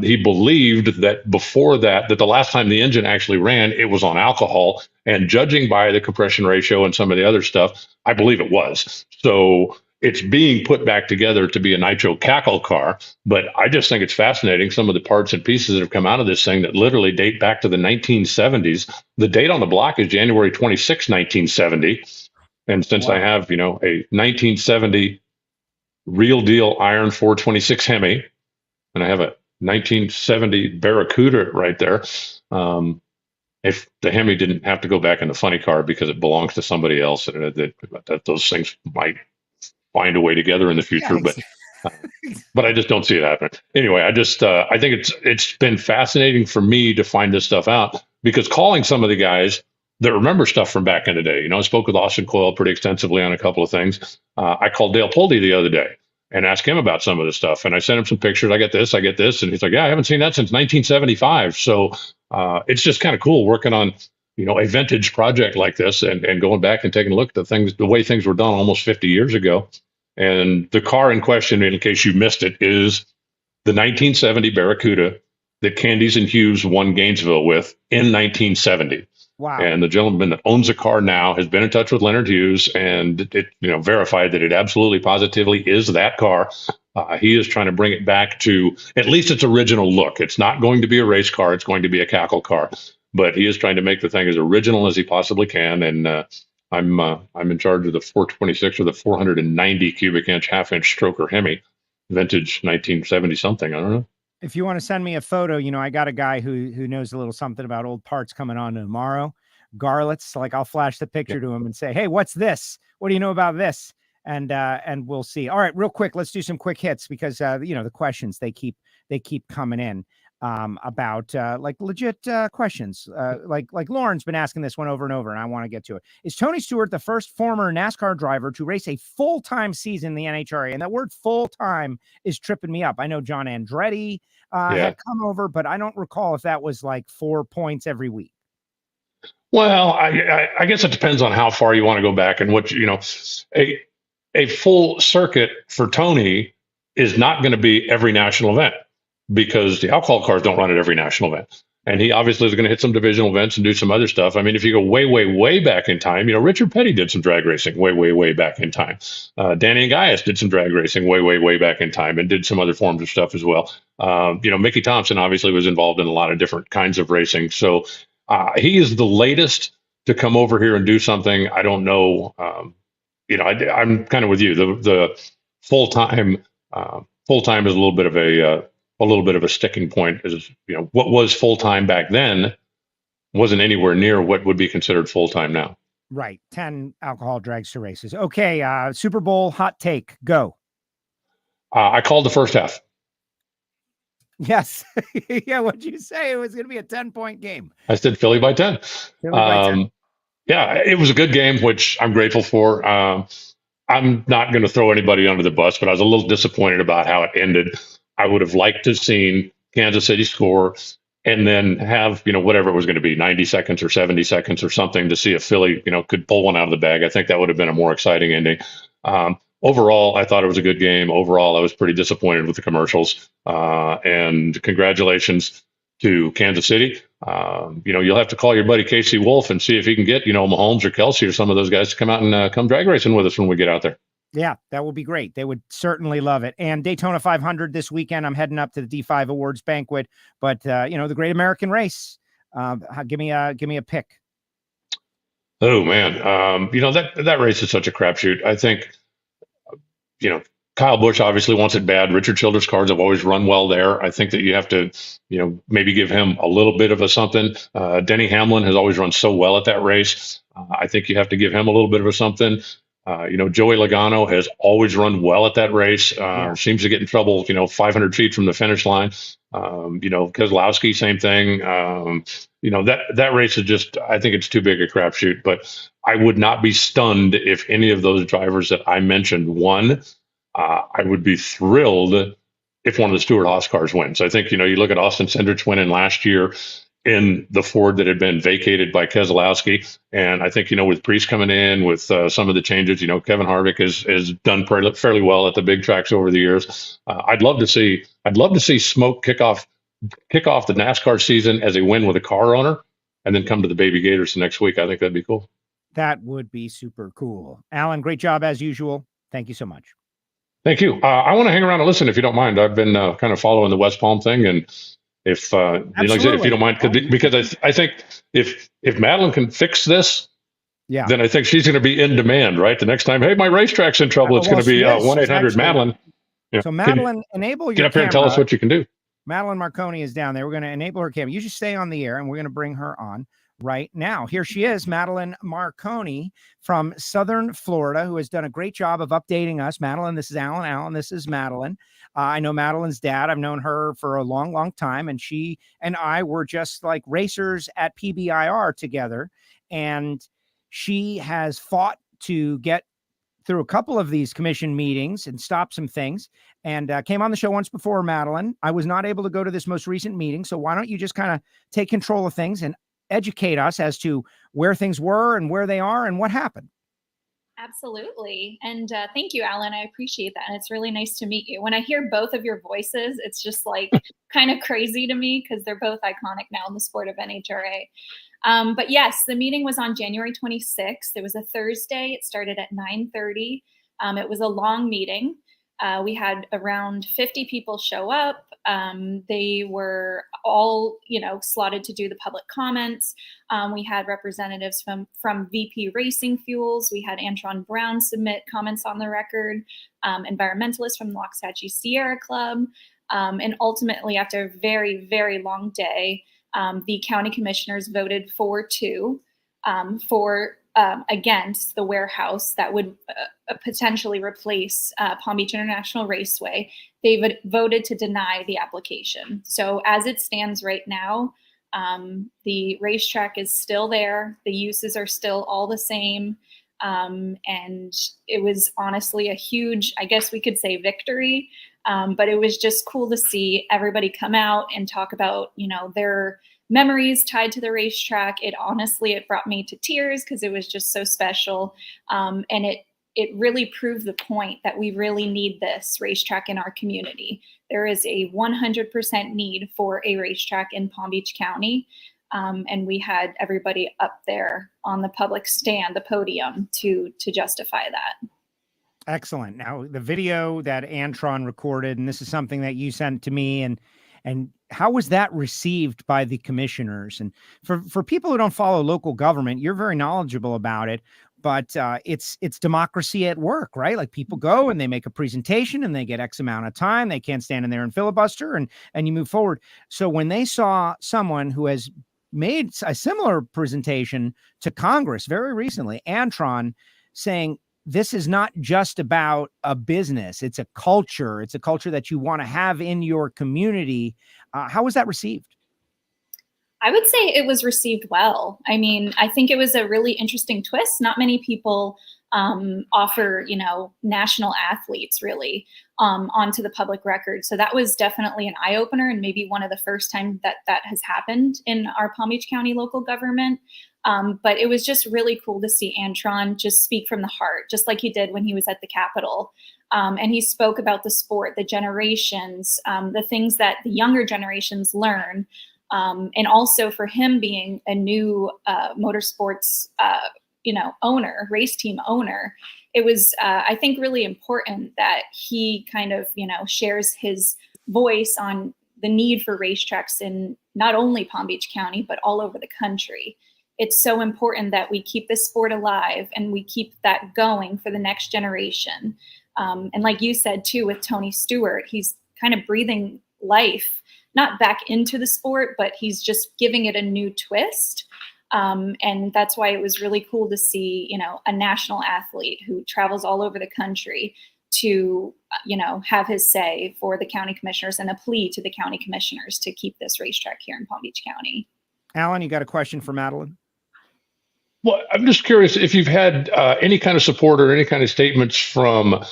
He believed that before that the last time the engine actually ran, it was on alcohol. And judging by the compression ratio and some of the other stuff, I believe it was. So it's being put back together to be a nitro cackle car. But I just think it's fascinating, some of the parts and pieces that have come out of this thing that literally date back to the 1970s. The date on the block is January 26, 1970. And since I have, a 1970 real deal iron 426 Hemi, and I have a 1970 Barracuda right there. If the Hemi didn't have to go back in the funny car because it belongs to somebody else, that those things might find a way together in the future. But I just don't see it happening. Anyway, I think it's been fascinating for me to find this stuff out, because calling some of the guys that remember stuff from back in the day. I spoke with Austin Coyle pretty extensively on a couple of things. I called Dale Poldy the other day and asked him about some of this stuff. And I sent him some pictures. I get this. And he's like, yeah, I haven't seen that since 1975. So it's just kind of cool working on, a vintage project like this and going back and taking a look at the way things were done almost 50 years ago. And the car in question, in case you missed it, is the 1970 Barracuda that Candies and Hughes won Gainesville with in 1970. Wow. And the gentleman that owns the car now has been in touch with Leonard Hughes and it verified that it absolutely positively is that car. He is trying to bring it back to at least its original look. It's not going to be a race car. It's going to be a cackle car. But he is trying to make the thing as original as he possibly can. And I'm in charge of the 426 or the 490 cubic inch half-inch stroker Hemi, vintage 1970 something. I don't know. If you want to send me a photo, I got a guy who knows a little something about old parts coming on tomorrow. Garlets, like I'll flash the picture to him and say, "Hey, what's this? What do you know about this?" And we'll see. All right, real quick, let's do some quick hits because the questions they keep coming in about like legit questions. Like Lauren's been asking this one over and over, and I want to get to it. Is Tony Stewart the first former NASCAR driver to race a full-time season in the NHRA? And that word full-time is tripping me up. I know John Andretti had come over, but I don't recall if that was like 4 points every week. Well, I guess it depends on how far you want to go back and what, a full circuit for Tony is not going to be every national event because the alcohol cars don't run at every national event. And he obviously is going to hit some divisional events and do some other stuff. I mean, if you go way, way, way back in time, Richard Petty did some drag racing way, way, way back in time. Danny and Gaius did some drag racing way, way, way back in time and did some other forms of stuff as well. Mickey Thompson obviously was involved in a lot of different kinds of racing. So he is the latest to come over here and do something. I don't know. I'm kind of with you. The full time is a little bit of a sticking point. Is what was full time back then wasn't anywhere near what would be considered full time now. Right, 10 alcohol dragster races. Okay, Super Bowl hot take. Go. I called the first half. Yes. Yeah. What'd you say? It was going to be a 10-point game. I said Philly by 10. Philly by 10. Yeah, it was a good game, which I'm grateful for. I'm not going to throw anybody under the bus, but I was a little disappointed about how it ended. I would have liked to have seen Kansas City score and then have, whatever it was going to be, 90 seconds or 70 seconds or something to see if Philly, could pull one out of the bag. I think that would have been a more exciting ending. Overall, I thought it was a good game. Overall, I was pretty disappointed with the commercials. And congratulations to Kansas City. You'll have to call your buddy Casey Wolf and see if he can get, Mahomes or Kelsey or some of those guys to come out and come drag racing with us when we get out there. Yeah, that would be great. They would certainly love it. And Daytona 500 this weekend, I'm heading up to the D5 Awards banquet. But, the Great American Race, give me a pick. Oh, man. That race is such a crapshoot. I think, Kyle Busch obviously wants it bad. Richard Childress cars have always run well there. I think that you have to, maybe give him a little bit of a something. Denny Hamlin has always run so well at that race. I think you have to give him a little bit of a something. Joey Logano has always run well at that race. Seems to get in trouble, 500 feet from the finish line. Keselowski, same thing. That race is just, I think it's too big a crapshoot, but I would not be stunned if any of those drivers that I mentioned won. I would be thrilled if one of the Stewart-Haas cars wins. I think, you look at Austin Cindrich winning last year in the Ford that had been vacated by Keselowski. And I think, with Priest coming in with some of the changes, Kevin Harvick has done fairly well at the big tracks over the years. I'd love to see Smoke kick off the NASCAR season as a win with a car owner and then come to the Baby Gators the next week. I think that'd be cool. That would be super cool. Alan, great job as usual. Thank you so much. Thank you. I want to hang around and listen if you don't mind. I've been kind of following the West Palm thing, and if like I said, if you don't mind, because I think if Madelyn can fix this, then I think she's going to be in demand, right? The next time, hey, my racetrack's in trouble, it's going to be 1-800-Madelyn. So Madelyn, enable your camera. Get up here and tell us what you can do. Madelyn Marconi is down there. We're going to enable her camera. You just stay on the air, and we're going to bring her on right now. Here she is, Madelyn Marconi from Southern Florida, who has done a great job of updating us. Madelyn, this is Alan. Alan, this is Madelyn. I know Madelyn's dad. I've known her for a long, long time, and she and I were just like racers at PBIR together, and she has fought to get through a couple of these commission meetings and stop some things, and came on the show once before, Madelyn. I was not able to go to this most recent meeting, so why don't you just kind of take control of things and educate us as to where things were and where they are and what happened. Absolutely. And thank you, Alan. I appreciate that. And it's really nice to meet you. When I hear both of your voices, it's just like kind of crazy to me because they're both iconic now in the sport of NHRA. But yes, the meeting was on January 26th. It was a Thursday. It started at 9:30. It was a long meeting. We had around 50 people show up. They were all, slotted to do the public comments. We had representatives from VP Racing Fuels. We had Antron Brown submit comments on the record, environmentalists from the Waxahachie Sierra Club. And ultimately, after a very, very long day, the county commissioners voted 4-2 against the warehouse that would potentially replace Palm Beach International Raceway. They voted to deny the application. So as it stands right now, the racetrack is still there. The uses are still all the same. And it was honestly a huge, I guess we could say, victory. But it was just cool to see everybody come out and talk about, their memories tied to the racetrack. It brought me to tears because it was just so special. And it really proved the point that we really need this racetrack in our community. There is a 100% need for a racetrack in Palm Beach County. And we had everybody up there on the public stand, the podium, to justify that. Excellent. Now, the video that Antron recorded, and this is something that you sent to me, and how was that received by the commissioners? And for people who don't follow local government, you're very knowledgeable about it, but it's democracy at work, right? Like people go and they make a presentation and they get X amount of time. They can't stand in there and filibuster and you move forward. So when they saw someone who has made a similar presentation to Congress very recently, Antron, saying, this is not just about a business. It's a culture. It's a culture that you want to have in your community. How was that received? I would say it was received well. I mean, I think it was a really interesting twist. Not many people offer, national athletes really onto the public record. So that was definitely an eye opener and maybe one of the first time that has happened in our Palm Beach County local government. But it was just really cool to see Antron just speak from the heart, just like he did when he was at the Capitol. And he spoke about the sport, the generations, the things that the younger generations learn. And also for him being a new motorsports, owner, race team owner, it was, I think, really important that he kind of, shares his voice on the need for racetracks in not only Palm Beach County, but all over the country. It's so important that we keep this sport alive and we keep that going for the next generation. And like you said, too, with Tony Stewart, he's kind of breathing life, not back into the sport, but he's just giving it a new twist. And that's why it was really cool to see, a national athlete who travels all over the country to, have his say for the county commissioners and a plea to the county commissioners to keep this racetrack here in Palm Beach County. Alan, you got a question for Madelyn? Well, I'm just curious if you've had any kind of support or any kind of statements from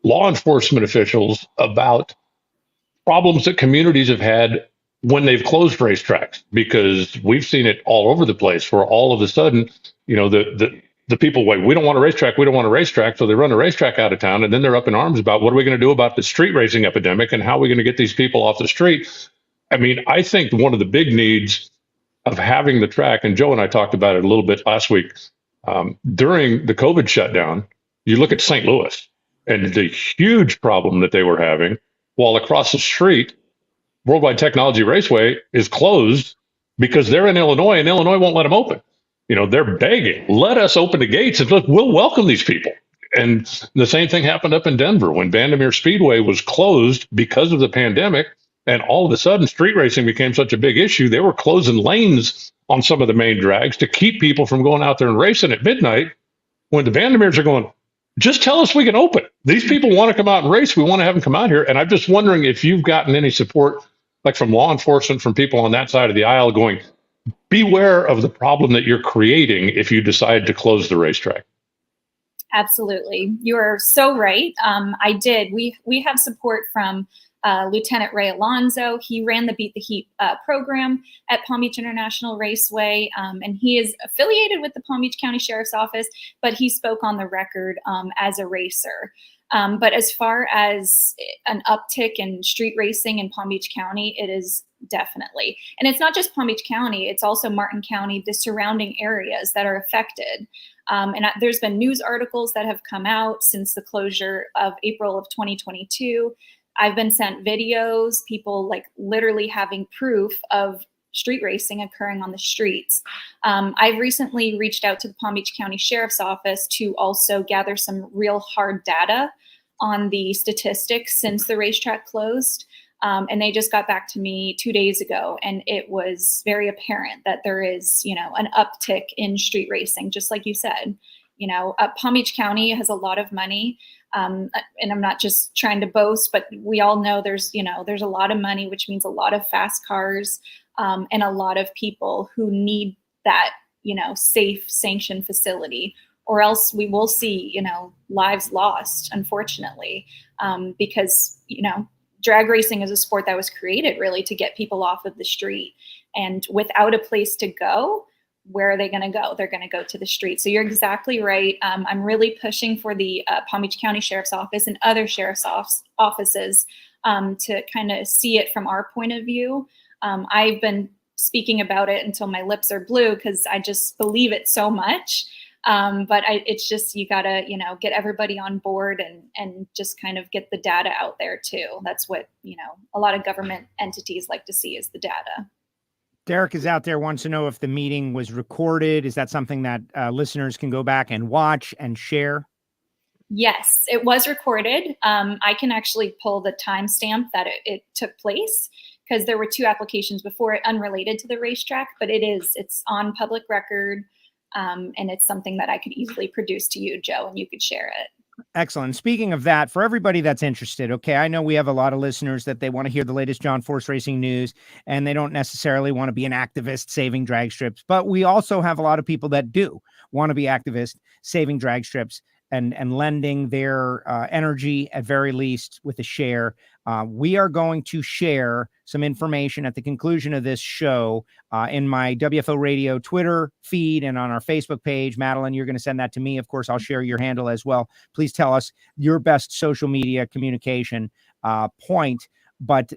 law enforcement officials about problems that communities have had when they've closed racetracks, because we've seen it all over the place where all of a sudden, the people, wait, we don't want a racetrack. So they run a racetrack out of town and then they're up in arms about what are we going to do about the street racing epidemic and how are we going to get these people off the street? I mean, I think one of the big needs of having the track, and Joe and I talked about it a little bit last week, during the COVID shutdown, you look at St. Louis and the huge problem that they were having, while across the street, Worldwide Technology Raceway is closed because they're in Illinois and Illinois won't let them open. They're begging, let us open the gates and we'll welcome these people. And the same thing happened up in Denver when Vandermeer Speedway was closed because of the pandemic. And all of a sudden, street racing became such a big issue. They were closing lanes on some of the main drags to keep people from going out there and racing at midnight when the Vandermeers are going, just tell us we can open. These people want to come out and race. We want to have them come out here. And I'm just wondering if you've gotten any support, like from law enforcement, from people on that side of the aisle going, beware of the problem that you're creating if you decide to close the racetrack. Absolutely. You are so right. I did. We have support from Lieutenant Ray Alonzo. He ran the Beat the Heat program at Palm Beach International Raceway, and he is affiliated with the Palm Beach County Sheriff's Office, but he spoke on the record as a racer. But as far as an uptick in street racing in Palm Beach County, it is definitely. And it's not just Palm Beach County, it's also Martin County, the surrounding areas that are affected. And there's been news articles that have come out since the closure of April of 2022. I've been sent videos, people like literally having proof of street racing occurring on the streets. I've recently reached out to the Palm Beach County Sheriff's Office to also gather some real hard data on the statistics since the racetrack closed. And they just got back to me 2 days ago, and it was very apparent that there is, an uptick in street racing, just like you said. Palm Beach County has a lot of money, and I'm not just trying to boast, but we all know there's a lot of money, which means a lot of fast cars, and a lot of people who need that, safe, sanctioned facility, or else we will see, lives lost, unfortunately, because, drag racing is a sport that was created really to get people off of the street. And without a place to go, where are they going to go? They're going to go to the street. So you're exactly right. I'm really pushing for the Palm Beach County Sheriff's Office and other sheriff's offices to kind of see it from our point of view. I've been speaking about it until my lips are blue because I just believe it so much. But it's just, you gotta, get everybody on board and just kind of get the data out there too. That's what, a lot of government entities like to see is the data. Derek is out there, wants to know if the meeting was recorded. Is that something that listeners can go back and watch and share? Yes, it was recorded. I can actually pull the timestamp that it took place because there were 2 applications before it unrelated to the racetrack, but it's on public record. And it's something that I could easily produce to you, Joe, and you could share it. Excellent. Speaking of that, for everybody that's interested, okay, I know we have a lot of listeners that they want to hear the latest John Force Racing news, and they don't necessarily want to be an activist saving drag strips, but we also have a lot of people that do want to be activists saving drag strips and lending their energy, at very least, with a share. We are going to share some information at the conclusion of this show in my WFO Radio Twitter feed and on our Facebook page. Madelyn, you're going to send that to me. Of course, I'll share your handle as well. Please tell us your best social media communication point. But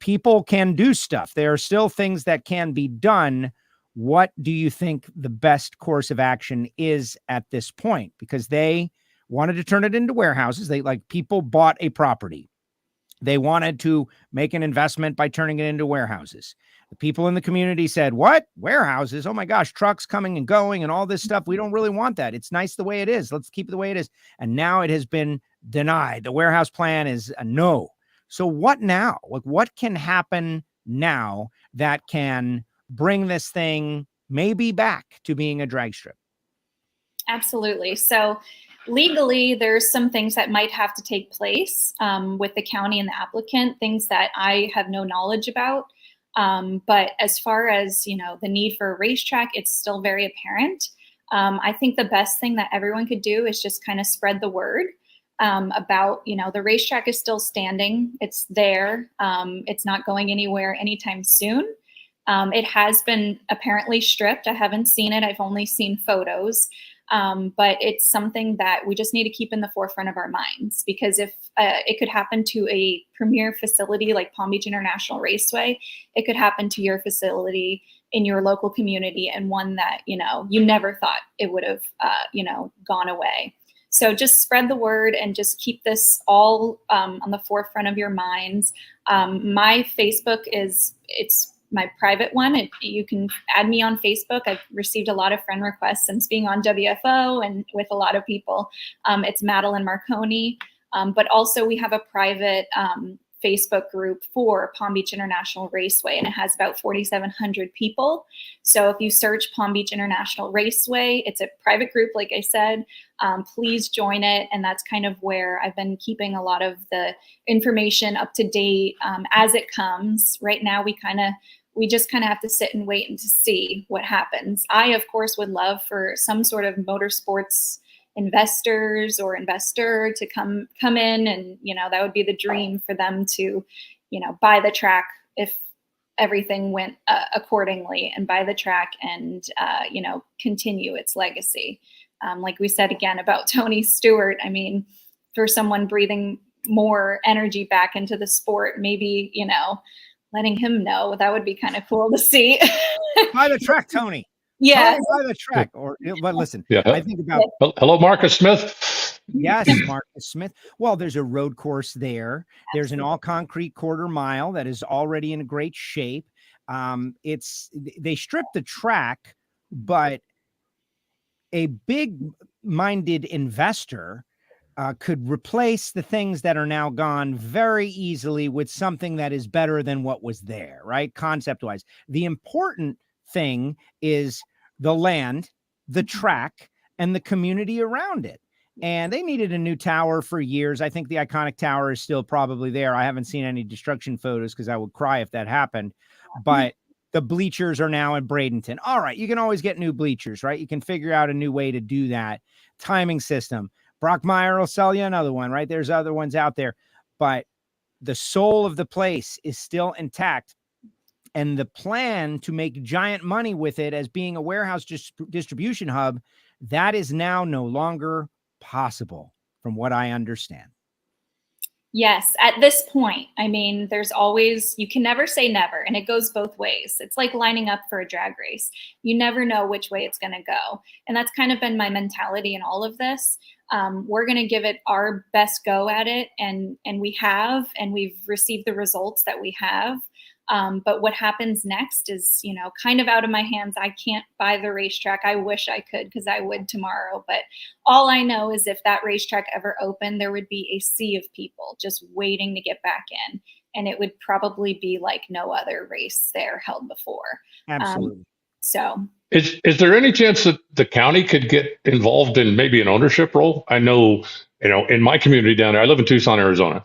people can do stuff. There are still things that can be done. What do you think the best course of action is at this point? Because they wanted to turn it into warehouses. People bought a property. They wanted to make an investment by turning it into warehouses. The people in the community said, what? Warehouses? Oh my gosh, trucks coming and going and all this stuff. We don't really want that. It's nice the way it is. Let's keep it the way it is. And now it has been denied. The warehouse plan is a no. So what now? What can happen now that can bring this thing maybe back to being a drag strip? Absolutely. So legally, there's some things that might have to take place with the county and the applicant, things that I have no knowledge about. But as far as, the need for a racetrack, it's still very apparent. I think the best thing that everyone could do is just kind of spread the word about, the racetrack is still standing. It's there. It's not going anywhere anytime soon. It has been apparently stripped. I haven't seen it. I've only seen photos. But it's something that we just need to keep in the forefront of our minds, because if it could happen to a premier facility like Palm Beach International Raceway, it could happen to your facility in your local community, and one that, you never thought it would have, gone away. So just spread the word and just keep this all on the forefront of your minds. My Facebook it's my private one. You can add me on Facebook. I've received a lot of friend requests since being on WFO and with a lot of people. It's Madelyn Marconi. But also we have a private Facebook group for Palm Beach International Raceway, and it has about 4,700 people. So if you search Palm Beach International Raceway, it's a private group, like I said. Please join it. And that's kind of where I've been keeping a lot of the information up to date as it comes. Right now, we just kind of have to sit and wait and to see what happens. I, of course, would love for some sort of motorsports, investors or investor to come in, and that would be the dream for them to buy the track if everything went accordingly, and buy the track and continue its legacy. Like we said again about Tony Stewart, I mean, for someone breathing more energy back into the sport, maybe letting him know, that would be kind of cool to see. Buy the track, Tony. Yeah, buy the track. But listen, yeah. I think about hello, Marcus Smith. Yes, Marcus Smith. Well, there's a road course there. There's an all concrete quarter mile that is already in great shape. They stripped the track, but a big minded investor could replace the things that are now gone very easily with something that is better than what was there, right? Concept wise. The important thing is the land, the track, and the community around it. And they needed a new tower for years. I think the iconic tower is still probably there. I haven't seen any destruction photos because I would cry if that happened. But the bleachers are now in Bradenton. All right, you can always get new bleachers, right? You can figure out a new way to do that. Timing system. Brockmeyer will sell you another one, right? There's other ones out there. But the soul of the place is still intact. And the plan to make giant money with it as being a warehouse distribution hub, that is now no longer possible, from what I understand. Yes, at this point, I mean, you can never say never, and it goes both ways. It's like lining up for a drag race. You never know which way it's going to go. And that's kind of been my mentality in all of this. We're going to give it our best go at it. And we've received the results that we have. But what happens next is, kind of out of my hands. I can't buy the racetrack. I wish I could, because I would tomorrow. But all I know is if that racetrack ever opened, there would be a sea of people just waiting to get back in. And it would probably be like no other race there held before. Absolutely. Is there any chance that the county could get involved in maybe an ownership role? I know, in my community down there, I live in Tucson, Arizona.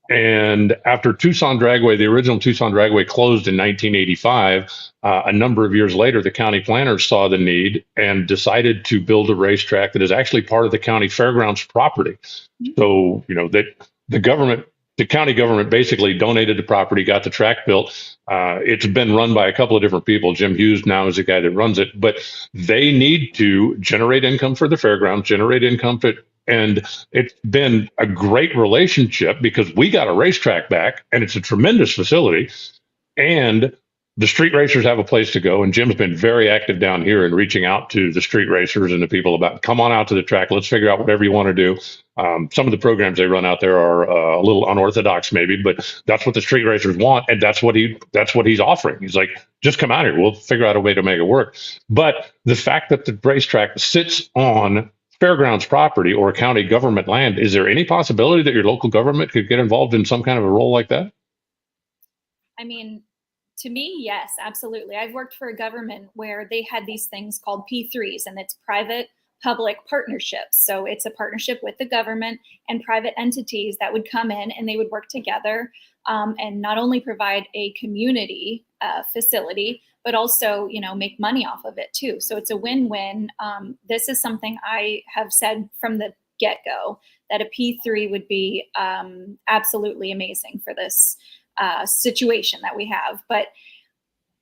And after Tucson Dragway, the original Tucson Dragway closed in 1985, a number of years later, the county planners saw the need and decided to build a racetrack that is actually part of the county fairgrounds property. So, that the county government basically donated the property, got the track built. It's been run by a couple of different people. Jim Hughes now is the guy that runs it, but they need to generate income for the fairgrounds, generate income and it's been a great relationship because we got a racetrack back and it's a tremendous facility and the street racers have a place to go. And Jim's been very active down here in reaching out to the street racers and the people about, come on out to the track. Let's figure out whatever you want to do. Some of the programs they run out there are a little unorthodox maybe, but that's what the street racers want. And that's what he's offering. He's like, just come out here. We'll figure out a way to make it work. But the fact that the racetrack sits on fairgrounds property or county government land, is there any possibility that your local government could get involved in some kind of a role like that? I mean, to me, yes, absolutely. I've worked for a government where they had these things called P3s, and it's private-public partnerships. So it's a partnership with the government and private entities that would come in and they would work together and not only provide a community facility, but also, make money off of it too. So it's a win-win. This is something I have said from the get-go, that a P3 would be absolutely amazing for this situation that we have. But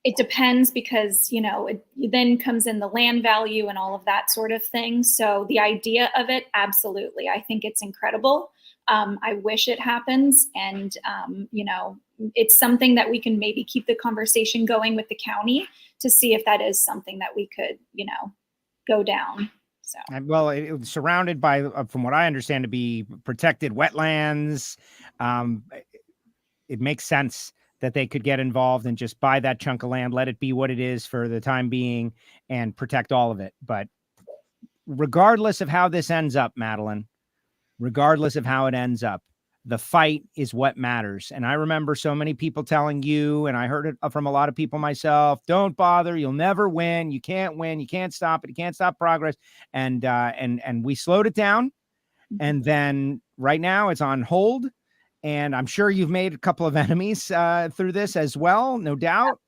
it depends because, it then comes in the land value and all of that sort of thing. So the idea of it, absolutely. I think it's incredible. I wish it happens. And, it's something that we can maybe keep the conversation going with the county to see if that is something that we could, go down. So, well, it was surrounded by, from what I understand, to be protected wetlands. It makes sense that they could get involved and just buy that chunk of land, let it be what it is for the time being, and protect all of it. But regardless of how this ends up, Madelyn, regardless of how it ends up, the fight is what matters. And I remember so many people telling you, and I heard it from a lot of people myself, don't bother, you'll never win, you can't win, you can't stop it, you can't stop progress. And we slowed it down. And then right now it's on hold. And I'm sure you've made a couple of enemies through this as well, no doubt.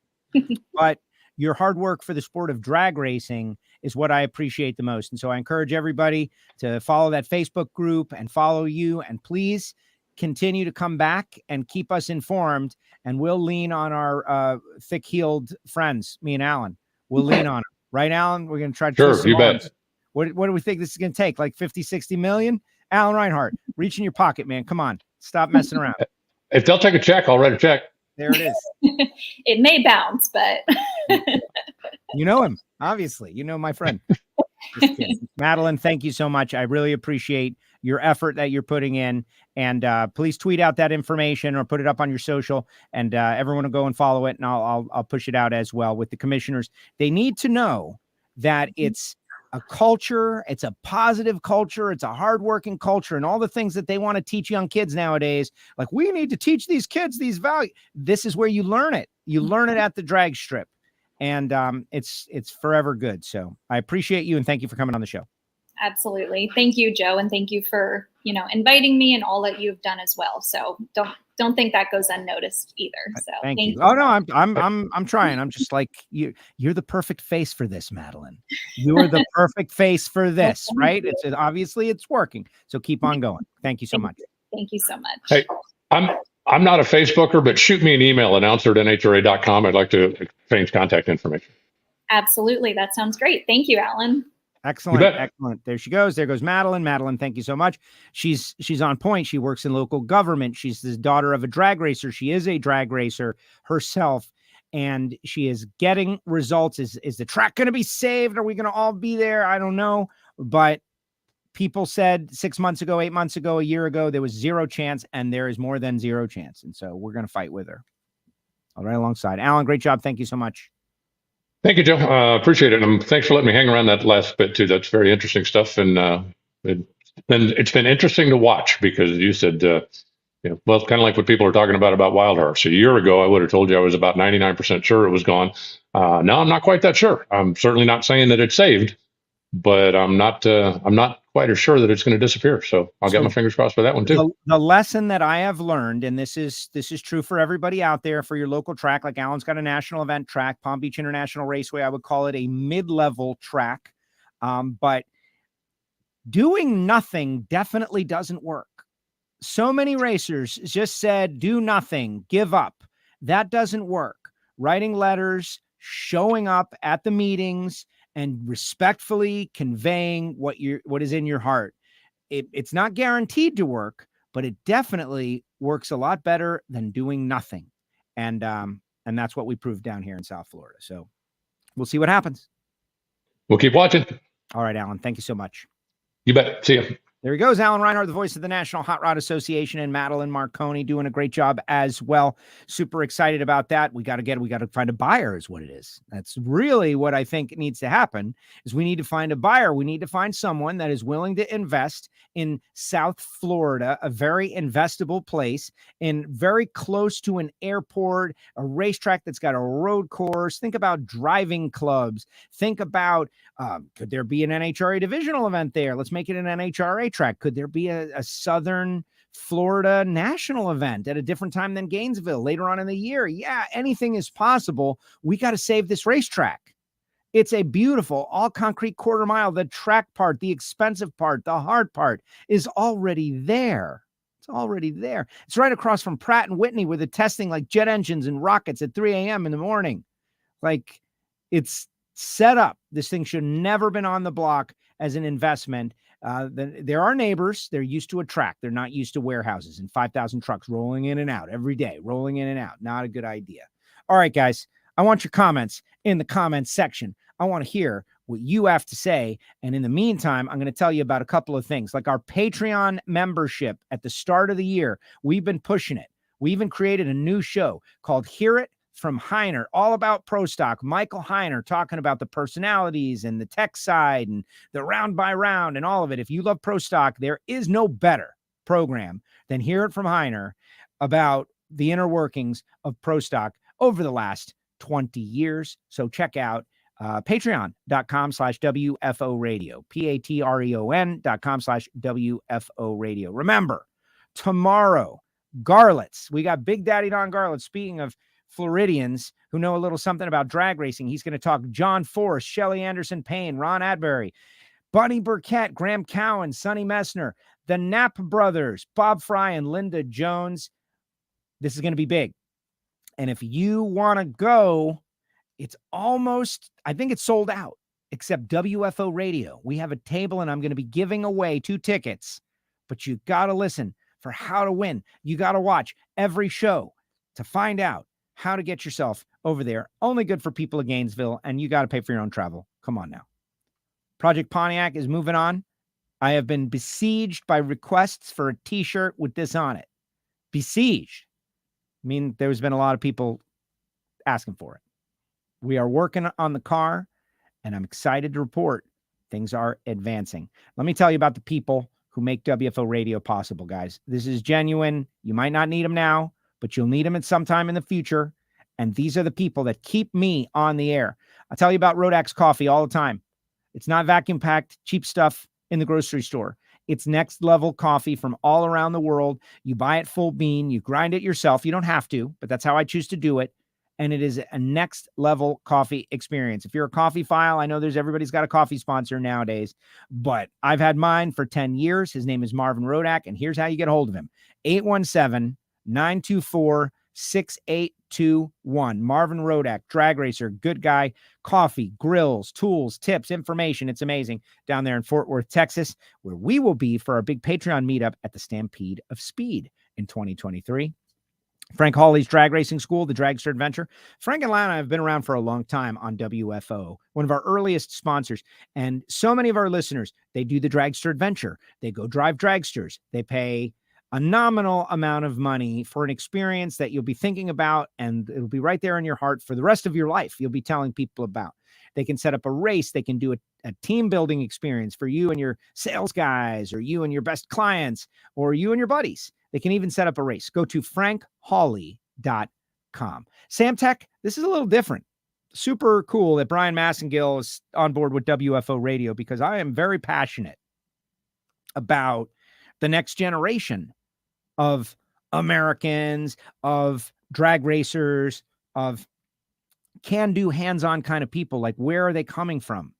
But your hard work for the sport of drag racing is what I appreciate the most. And so I encourage everybody to follow that Facebook group and follow you. And please continue to come back and keep us informed. And we'll lean on our thick-heeled friends, me and Alan. We'll lean on them. Right, Alan? We're going to try to Sure, you bet. What do we think this is going to take? Like 50, 60 million? Alan Reinhart, reach in your pocket, man. Come on. Stop messing around. If they'll take a check, I'll write a check. There it is. It may bounce, but You know him, obviously. You know my friend. Just kidding. Madelyn, thank you so much. I really appreciate your effort that you're putting in. And please tweet out that information or put it up on your social, and everyone will go and follow it. And I'll push it out as well with the commissioners. They need to know that it's a culture. It's a positive culture. It's a hardworking culture, and all the things that they want to teach young kids nowadays. Like, we need to teach these kids these values. This is where you learn it. You learn it at the drag strip, and it's forever good. So I appreciate you, and thank you for coming on the show. absolutely. Thank you, Joe, and thank you for inviting me and all that you've done as well. So don't think that goes unnoticed either. So thank you. Oh no, I'm trying. I'm just like you're the perfect face for this, Madelyn. You are the perfect face for this, right? It's obviously it's working. So keep on going. Thank you so much. Thank you so much. Hey, I'm not a Facebooker, but shoot me an email, announcer@nhra.com. I'd like to exchange contact information. Absolutely. That sounds great. Thank you, Alan. Excellent. Excellent. There she goes. There goes Madelyn. Madelyn, thank you so much. She's on point. She works in local government. She's the daughter of a drag racer. She is a drag racer herself, and she is getting results. Is the track going to be saved? Are we going to all be there? I don't know. But people said 6 months ago, 8 months ago, a year ago, there was zero chance, and there is more than zero chance. And so we're going to fight with her. All right, alongside. Alan, great job. Thank you so much. Thank you, Joe. Appreciate it. And thanks for letting me hang around that last bit too. That's very interesting stuff. And it's been interesting to watch, because you said, well, kind of like what people are talking about Wild Horse. A year ago, I would have told you I was about 99% sure it was gone. Now I'm not quite that sure. I'm certainly not saying that it's saved, but I'm not quite as sure that it's going to disappear. So I'll get my fingers crossed for that one too. The lesson that I have learned, and this is true for everybody out there, for your local track, like Alan's got a national event track, Palm Beach International Raceway. I would call it a mid-level track. But doing nothing definitely doesn't work. So many racers just said, do nothing, give up. That doesn't work. Writing letters, showing up at the meetings, and respectfully conveying what is in your heart. It's not guaranteed to work, but it definitely works a lot better than doing nothing. And that's what we proved down here in South Florida. So we'll see what happens. We'll keep watching. All right, Alan, thank you so much. You bet. See you. There he goes, Alan Reinhart, the voice of the National Hot Rod Association, and Madelyn Marconi doing a great job as well. Super excited about that. We got to find a buyer is what it is. That's really what I think needs to happen, is we need to find a buyer. We need to find someone that is willing to invest in South Florida, a very investable place, in very close to an airport, a racetrack that's got a road course. Think about driving clubs. Think about, could there be an NHRA divisional event there? Let's make it an NHRA track. Could there be a Southern Florida national event at a different time than Gainesville later on in the year? Yeah, anything is possible. We got to save this racetrack. It's a beautiful all concrete quarter mile. The track part, the expensive part, the hard part is already there. It's already there. It's right across from Pratt and Whitney, where they're testing like jet engines and rockets at 3 a.m. in the morning. Like, it's set up. This thing should never been on the block as an investment. There are neighbors. They're used to a track. They're not used to warehouses and 5,000 trucks rolling in and out every day, rolling in and out. Not a good idea. All right, guys, I want your comments in the comments section. I want to hear what you have to say. And in the meantime, I'm going to tell you about a couple of things, like our Patreon membership at the start of the year. We've been pushing it. We even created a new show called Hear It from Heiner, all about Pro Stock. Michael Heiner talking about the personalities and the tech side and the round by round and all of it. If you love Pro Stock, there is no better program than Hear It from Heiner about the inner workings of Pro Stock over the last 20 years. So check out patreon.com/WFO radio, patreon.com/WFO radio. Remember, tomorrow, Garlits. We got Big Daddy Don Garlits. Speaking of Floridians who know a little something about drag racing. He's going to talk John Force, Shelly Anderson Payne, Ron Adbury, Bunny Burkett, Graham Cowan, Sonny Messner, the Knapp brothers, Bob Fry and Linda Jones. This is going to be big. And if you want to go, it's almost, I think it's sold out, except WFO Radio. We have a table and I'm going to be giving away 2 tickets, but you got to listen for how to win. You got to watch every show to find out how to get yourself over there. Only good for people of Gainesville, and you got to pay for your own travel. Come on now. Project Pontiac is moving on. I have been besieged by requests for a t-shirt with this on it. Besieged. I mean, there's been a lot of people asking for it. We are working on the car, and I'm excited to report things are advancing. Let me tell you about the people who make WFO Radio possible, guys. This is genuine. You might not need them now, but you'll need them at some time in the future. And these are the people that keep me on the air. I tell you about Rodax coffee all the time. It's not vacuum packed, cheap stuff in the grocery store. It's next level coffee from all around the world. You buy it full bean, you grind it yourself. You don't have to, but that's how I choose to do it. And it is a next level coffee experience. If you're a coffee file, I know everybody's got a coffee sponsor nowadays, but I've had mine for 10 years. His name is Marvin Rodak, and here's how you get a hold of him. 817-924-6821. Marvin Rodak, drag racer, good guy, coffee, grills, tools, tips, information. It's amazing down there in Fort Worth, Texas, where we will be for our big Patreon meetup at the Stampede of Speed in 2023. Frank Hawley's Drag Racing School, the Dragster Adventure. Frank and Lana have been around for a long time on WFO, one of our earliest sponsors. And so many of our listeners, they do the Dragster Adventure. They go drive dragsters. They pay a nominal amount of money for an experience that you'll be thinking about, and it'll be right there in your heart for the rest of your life. You'll be telling people about. They can set up a race. They can do a team building experience for you and your sales guys, or you and your best clients, or you and your buddies. They can even set up a race. Go to frankhawley.com. Samtech, this is a little different. Super cool that Brian Massengill is on board with WFO Radio, because I am very passionate about the next generation of Americans, of drag racers, of can-do, hands-on kind of people. Like, where are they coming from?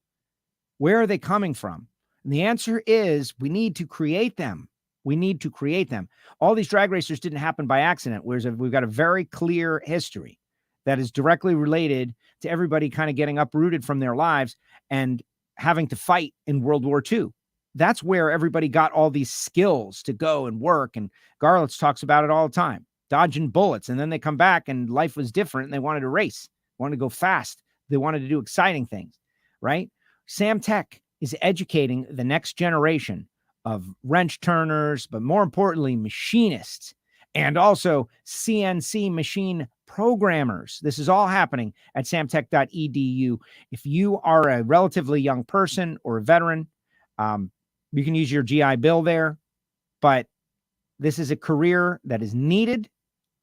Where are they coming from? And the answer is, we need to create them. We need to create them. All these drag racers didn't happen by accident, whereas we've got a very clear history that is directly related to everybody kind of getting uprooted from their lives and having to fight in World War II. That's where everybody got all these skills to go and work. And Garlitz talks about it all the time, dodging bullets. And then they come back and life was different, and they wanted to race, wanted to go fast. They wanted to do exciting things, right? Samtech is educating the next generation of wrench turners, but more importantly, machinists, and also CNC machine programmers. This is all happening at samtech.edu. If you are a relatively young person or a veteran, you can use your GI Bill there, but this is a career that is needed,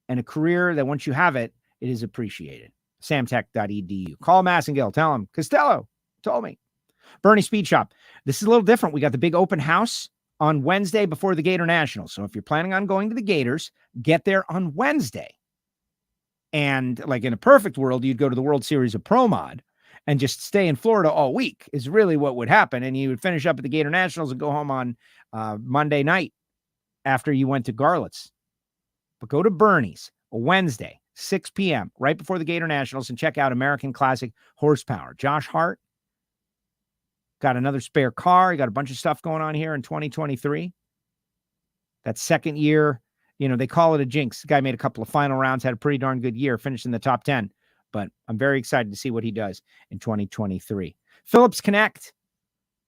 and a career that once you have it, it is appreciated. Samtech.edu. Call Massengill. Tell him Castello told me. Bernie Speed Shop. This is a little different. We got the big open house on Wednesday before the Gator Nationals. So if you're planning on going to the Gators, get there on Wednesday. And like in a perfect world, you'd go to the World Series of Pro Mod and just stay in Florida all week is really what would happen. And you would finish up at the Gator Nationals and go home on Monday night after you went to Garlitz. But go to Bernie's Wednesday, 6 p.m., right before the Gator Nationals, and check out American Classic Horsepower. Josh Hart got another spare car. He got a bunch of stuff going on here in 2023. That second year, they call it a jinx. The guy made a couple of final rounds, had a pretty darn good year, finished in the top 10. But I'm very excited to see what he does in 2023. Phillips Connect.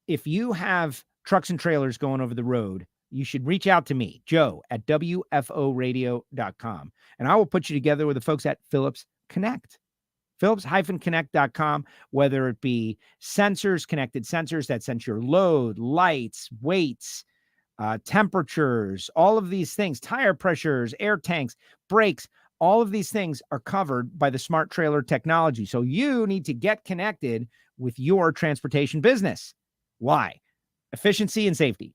If you have trucks and trailers going over the road, you should reach out to me, Joe, at WFOradio.com. And I will put you together with the folks at Phillips Connect. Phillips-Connect.com, whether it be sensors, connected sensors that sense your load, lights, weights, temperatures, all of these things, tire pressures, air tanks, brakes, all of these things are covered by the smart trailer technology. So you need to get connected with your transportation business. Why? Efficiency and safety.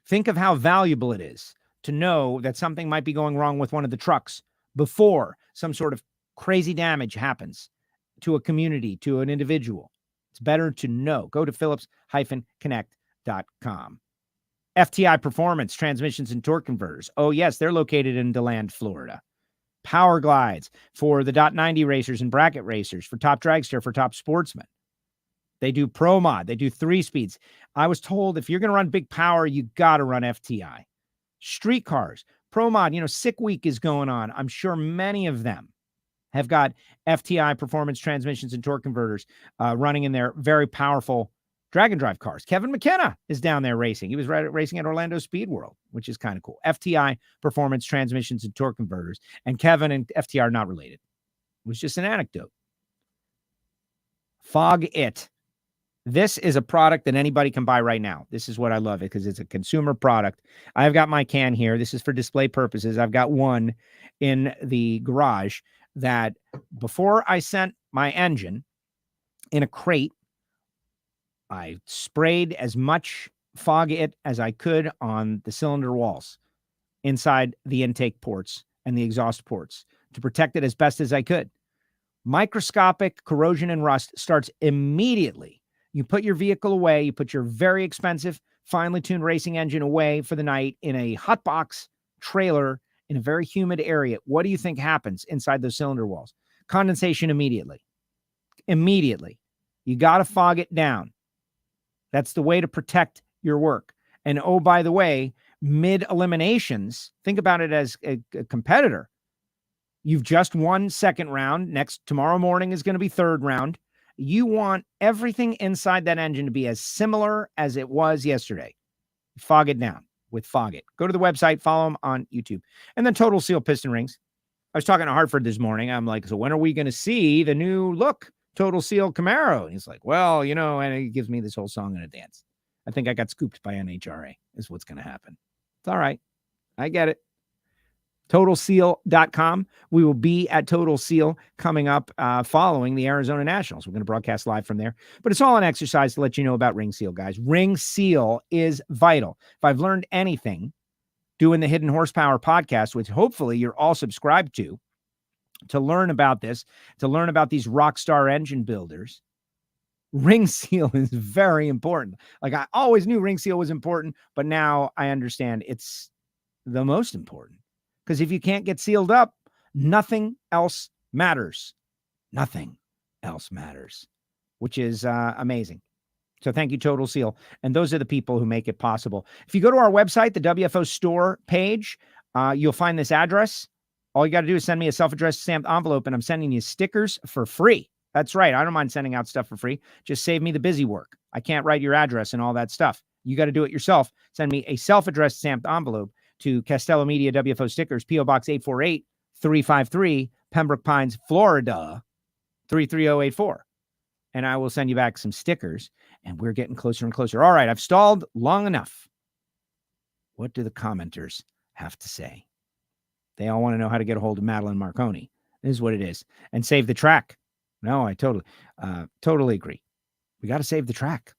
Think of how valuable it is to know that something might be going wrong with one of the trucks before some sort of crazy damage happens to a community, to an individual. It's better to know. Go to Phillips-Connect.com. FTI Performance, Transmissions and Torque Converters. Oh, yes, they're located in DeLand, Florida. Power Glides for the .90 racers and bracket racers, for Top Dragster, for Top Sportsman. They do Pro Mod. They do 3-speeds. I was told if you're going to run big power, you got to run FTI. Street cars, Pro Mod, Sick Week is going on. I'm sure many of them have got FTI Performance Transmissions and Torque Converters running in their very powerful Dragon Drive cars. Kevin McKenna is down there racing. He was racing at Orlando Speed World, which is kind of cool. FTI Performance Transmissions and Torque Converters. And Kevin and FTI are not related. It was just an anecdote. Fog It. This is a product that anybody can buy right now. This is what I love it because it's a consumer product. I've got my can here. This is for display purposes. I've got one in the garage that before I sent my engine in a crate, I sprayed as much Fog It as I could on the cylinder walls inside the intake ports and the exhaust ports to protect it as best as I could. Microscopic corrosion and rust starts immediately. You put your vehicle away, you put your very expensive, finely tuned racing engine away for the night in a hot box trailer in a very humid area. What do you think happens inside those cylinder walls? Condensation immediately. Immediately. You got to fog it down. That's the way to protect your work. And oh, by the way, mid eliminations, think about it as a competitor. You've just won second round. Tomorrow morning is going to be third round. You want everything inside that engine to be as similar as it was yesterday. Fog it down with Fog It. Go to the website, follow them on YouTube. And then Total Seal piston rings. I was talking to Hartford this morning. I'm like, so when are we going to see the new look Total Seal Camaro? And he's like, well, and he gives me this whole song and a dance. I think I got scooped by NHRA is what's going to happen. It's all right. I get it. TotalSeal.com. We will be at Total Seal coming up following the Arizona Nationals. We're going to broadcast live from there. But it's all an exercise to let you know about Ring Seal, guys. Ring Seal is vital. If I've learned anything doing the Hidden Horsepower podcast, which hopefully you're all subscribed to learn about this, to learn about these rock star engine builders, Ring Seal is very important. Like I always knew Ring Seal was important, but now I understand it's the most important. Because if you can't get sealed up, nothing else matters. Nothing else matters, which is amazing. So thank you, Total Seal. And those are the people who make it possible. If you go to our website, the WFO store page, you'll find this address. All you got to do is send me a self-addressed stamped envelope, and I'm sending you stickers for free. That's right. I don't mind sending out stuff for free. Just save me the busy work. I can't write your address and all that stuff. You got to do it yourself. Send me a self-addressed stamped envelope to Castello Media WFO Stickers, P.O. Box 848-353, Pembroke Pines, Florida, 33084. And I will send you back some stickers, and we're getting closer and closer. All right, I've stalled long enough. What do the commenters have to say? They all want to know how to get a hold of Madelyn Marconi. This is what it is. And save the track. No, I totally agree. We got to save the track.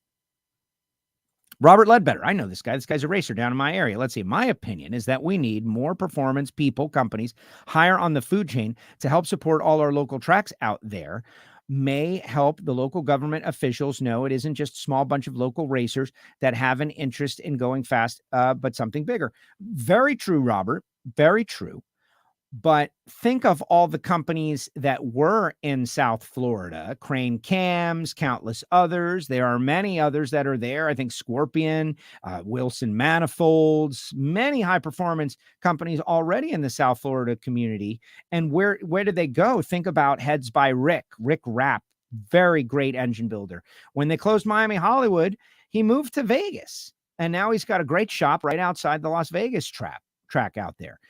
Robert Ledbetter. I know this guy. This guy's a racer down in my area. Let's see. My opinion is that we need more performance people, companies higher on the food chain to help support all our local tracks out there. May help the local government officials know it isn't just a small bunch of local racers that have an interest in going fast, but something bigger. Very true, Robert. Very true. But think of all the companies that were in South Florida, Crane Cams, countless others. There are many others that are there. I think Scorpion, Wilson Manifolds, many high performance companies already in the South Florida community. And where did they go? Think about Heads by Rick Rapp, very great engine builder. When they closed Miami Hollywood, he moved to Vegas. And now he's got a great shop right outside the Las Vegas track out there.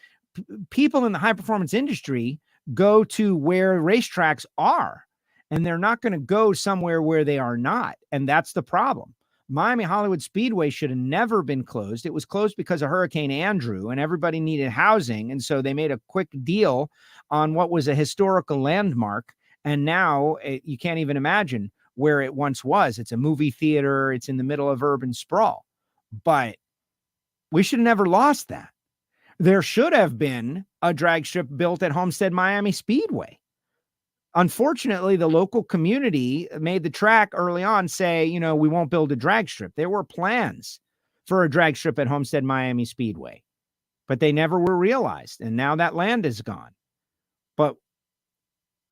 People in the high performance industry go to where racetracks are, and they're not going to go somewhere where they are not. And that's the problem. Miami Hollywood Speedway should have never been closed. It was closed because of Hurricane Andrew, and everybody needed housing. And so they made a quick deal on what was a historical landmark. And now you can't even imagine where it once was. It's a movie theater. It's in the middle of urban sprawl, but we should have never lost that. There should have been a drag strip built at Homestead Miami Speedway. Unfortunately, the local community made the track early on say, we won't build a drag strip. There were plans for a drag strip at Homestead Miami Speedway, but they never were realized. And now that land is gone. But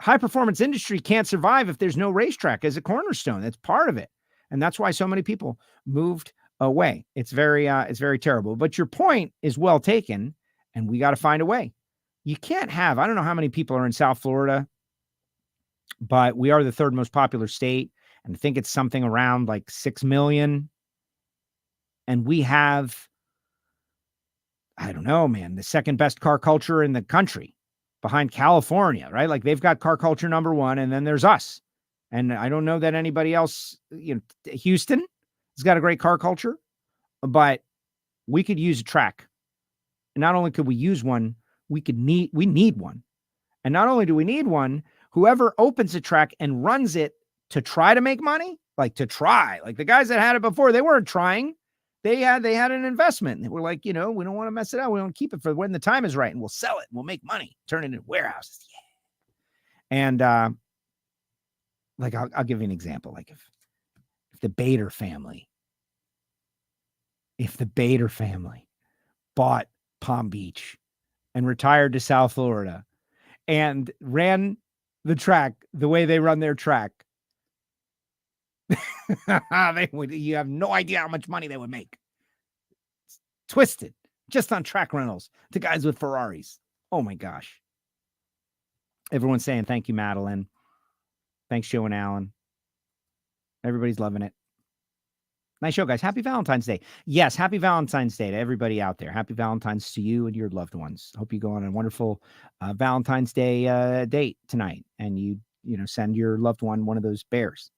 high performance industry can't survive if there's no racetrack as a cornerstone. That's part of it. And that's why so many people moved away. It's very terrible. But your point is well taken, and we got to find a way. You can't have, I don't know how many people are in South Florida, but we are the third most popular state. And I think it's something around like 6 million. And we have, I don't know, man, the second best car culture in the country behind California, right? Like they've got car culture number one, and then there's us. And I don't know that anybody else, Houston has got a great car culture, but we could use a track. And not only could we use one, we need one. And not only do we need one, whoever opens a track and runs it to try to make money, like the guys that had it before, they weren't trying. They had an investment. And they were like, we don't want to mess it up. We want to keep it for when the time is right, and we'll sell it and we'll make money, turn it into warehouses. Yeah. And I'll give you an example. Like if the Bader family bought Palm Beach and retired to South Florida and ran the track the way they run their track, you have no idea how much money they would make. It's twisted just on track rentals to guys with Ferraris. Oh my gosh. Everyone's saying thank you, Madelyn. Thanks, Joe and Alan. Everybody's loving it. Nice show, guys. Happy Valentine's Day. Yes, happy Valentine's Day to everybody out there. Happy Valentine's to you and your loved ones. Hope you go on a wonderful Valentine's Day date tonight, and you send your loved one of those bears.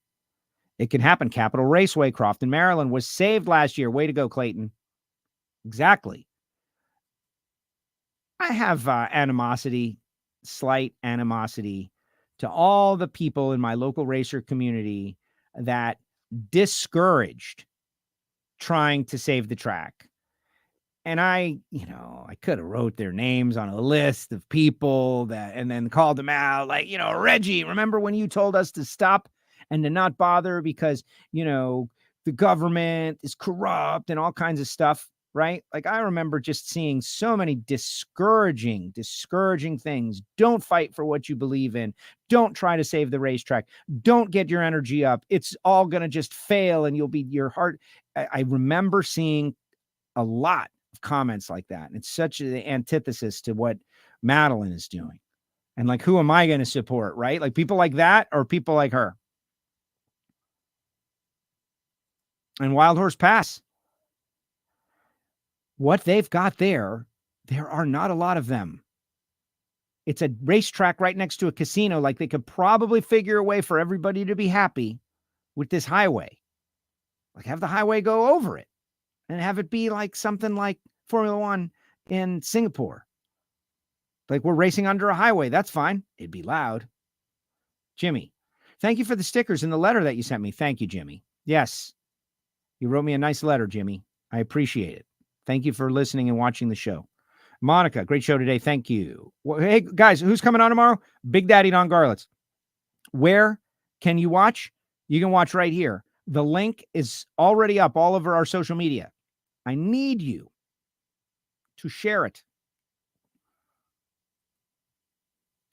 It can happen. Capitol Raceway, Crofton, Maryland, was saved last year. Way to go, Clayton. Exactly. I have slight animosity to all the people in my local racer community that discouraged trying to save the track. And I could have wrote their names on a list of people and then called them out. Like, Reggie, remember when you told us to stop and to not bother because, the government is corrupt and all kinds of stuff, right? Like I remember just seeing so many discouraging things. Don't fight for what you believe in. Don't try to save the racetrack. Don't get your energy up. It's all going to just fail and your heart. I remember seeing a lot of comments like that. And it's such an antithesis to what Madelyn is doing. And like, who am I going to support, right? Like people like that or people like her? And Wild Horse Pass. What they've got there are not a lot of them. It's a racetrack right next to a casino. Like they could probably figure a way for everybody to be happy with this highway. Like have the highway go over it and have it be like something like Formula One in Singapore. Like we're racing under a highway. That's fine. It'd be loud. Jimmy, thank you for the stickers and the letter that you sent me. Thank you, Jimmy. Yes. You wrote me a nice letter, Jimmy. I appreciate it. Thank you for listening and watching the show. Monica, great show today. Thank you. Well, hey, guys, who's coming on tomorrow? Big Daddy Don Garlitz. Where can you watch? You can watch right here. The link is already up all over our social media. I need you to share it.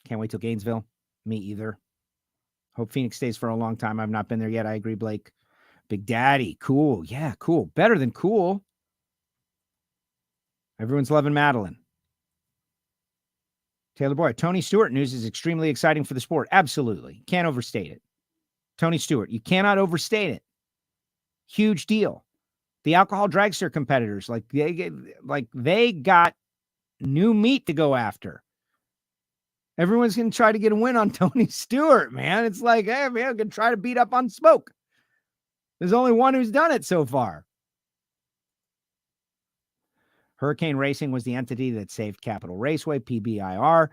Can't wait till Gainesville. Me either. Hope Phoenix stays for a long time. I've not been there yet. I agree, Blake. Big Daddy. Cool. Yeah, cool. Better than cool. Everyone's loving Madelyn. Taylor Boy, Tony Stewart news is extremely exciting for the sport. Absolutely. Can't overstate it. Tony Stewart, you cannot overstate it. Huge deal. The alcohol dragster competitors, they got new meat to go after. Everyone's going to try to get a win on Tony Stewart, man. It's like, hey, man, I'm going to try to beat up on Smoke. There's only one who's done it so far. Hurricane Racing was the entity that saved Capitol Raceway. PBIR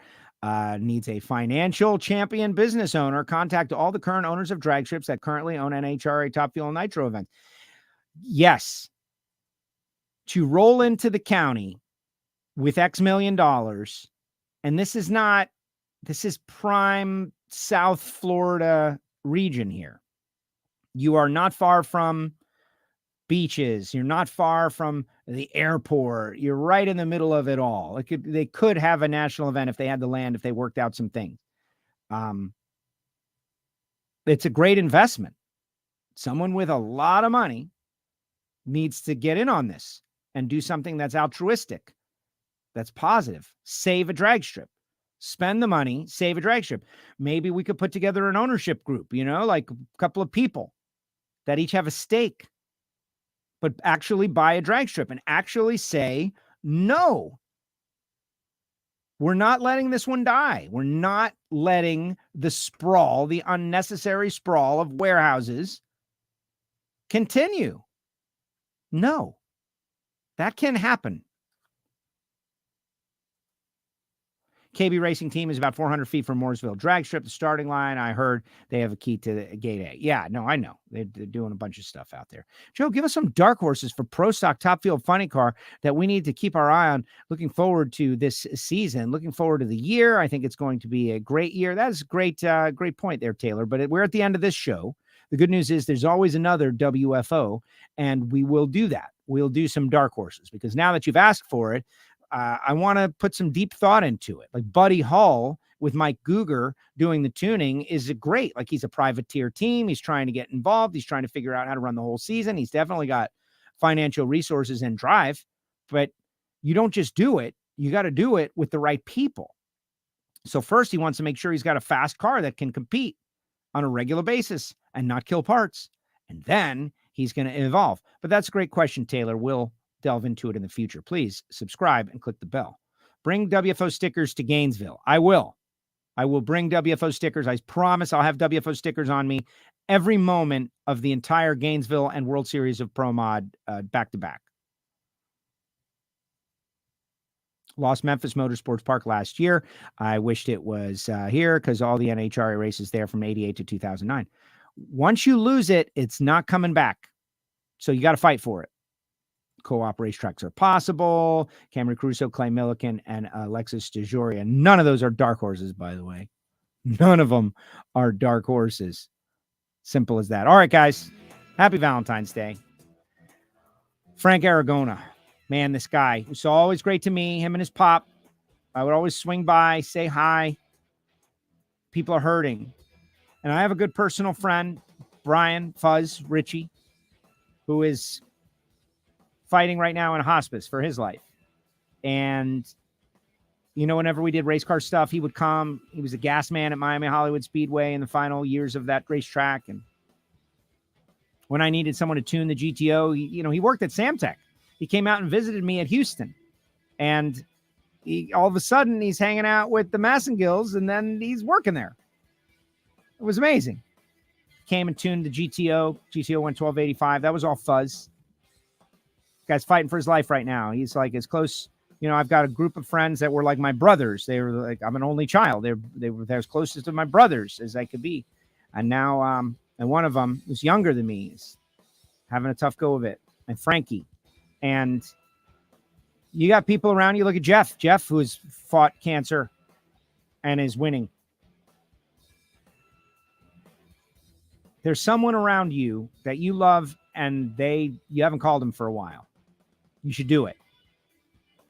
needs a financial champion business owner. Contact all the current owners of drag strips that currently own NHRA Top Fuel and Nitro events. Yes. To roll into the county with X million dollars. And this is prime South Florida region here. You are not far from beaches. You're not far from the airport. You're right in the middle of it all. They could have a national event if they had the land, if they worked out some things. It's a great investment. Someone with a lot of money needs to get in on this and do something that's altruistic, that's positive. Save a drag strip. Spend the money, save a drag strip. Maybe we could put together an ownership group, like a couple of people that each have a stake, but actually buy a drag strip and actually say, no, we're not letting this one die. We're not letting the sprawl, the unnecessary sprawl of warehouses continue. No, that can happen. KB Racing Team is about 400 feet from Mooresville Drag Strip, the starting line. I heard they have a key to the Gate A. Yeah, no, I know. They're doing a bunch of stuff out there. Joe, give us some dark horses for Pro Stock Top Field Funny Car that we need to keep our eye on. Looking forward to this season. Looking forward to the year. I think it's going to be a great year. That is a great point there, Taylor. But we're at the end of this show. The good news is there's always another WFO, and we will do that. We'll do some dark horses because now that you've asked for it, I want to put some deep thought into it. Like Buddy Hull with Mike Guger doing the tuning is great. Like he's a privateer team. He's trying to get involved. He's trying to figure out how to run the whole season. He's definitely got financial resources and drive, but you don't just do it. You got to do it with the right people. So first he wants to make sure he's got a fast car that can compete on a regular basis and not kill parts. And then he's going to evolve. But that's a great question, Taylor. We'll delve into it in the future. Please subscribe and click the bell. Bring WFO stickers to Gainesville. I will bring WFO stickers. I promise I'll have WFO stickers on me every moment of the entire Gainesville and World Series of Pro Mod back to back. Lost Memphis Motorsports Park last year. I wished it was here because all the NHRA races there from 88 to 2009. Once you lose it, it's not coming back. So you got to fight for it. Co-op racetracks are possible. Cameron Crusoe, Clay Milliken, and Alexis DeJoria. None of those are dark horses, by the way. None of them are dark horses. Simple as that. All right, guys. Happy Valentine's Day. Frank Aragona. Man, this guy was always great to me. Him and his pop. I would always swing by, say hi. People are hurting. And I have a good personal friend, Brian Fuzz Ritchie, who is fighting right now in a hospice for his life. And, whenever we did race car stuff, he would come. He was a gas man at Miami Hollywood Speedway in the final years of that racetrack. And when I needed someone to tune the GTO, he worked at Samtech. He came out and visited me at Houston. And all of a sudden, he's hanging out with the Massengills, and then he's working there. It was amazing. Came and tuned the GTO. GTO went 1285. That was all fuzz. Guy's fighting for his life right now. He's like as close. I've got a group of friends that were like my brothers. They were like, I'm an only child. They were as close to my brothers as I could be. And now, and one of them who's younger than me is having a tough go of it. And Frankie. And you got people around you. Look at Jeff, who has fought cancer and is winning. There's someone around you that you love and you haven't called them for a while. You should do it.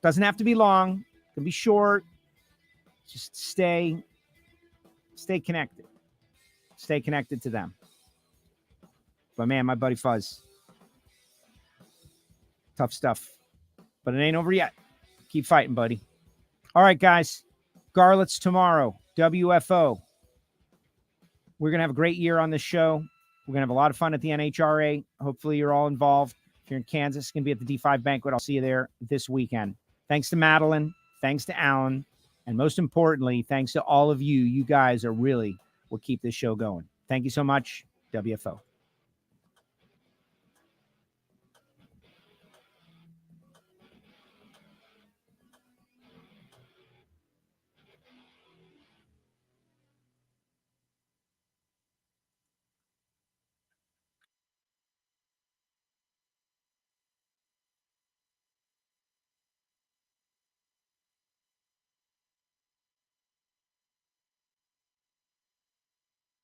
Doesn't have to be long. It can be short. Just stay connected. Stay connected to them. But man, my buddy Fuzz. Tough stuff. But it ain't over yet. Keep fighting, buddy. All right, guys. Garlits tomorrow. WFO. We're going to have a great year on this show. We're going to have a lot of fun at the NHRA. Hopefully you're all involved. If you're in Kansas, it's going to be at the D5 banquet. I'll see you there this weekend. Thanks to Madelyn. Thanks to Alan. And most importantly, thanks to all of you. You guys are really what keep this show going. Thank you so much. WFO.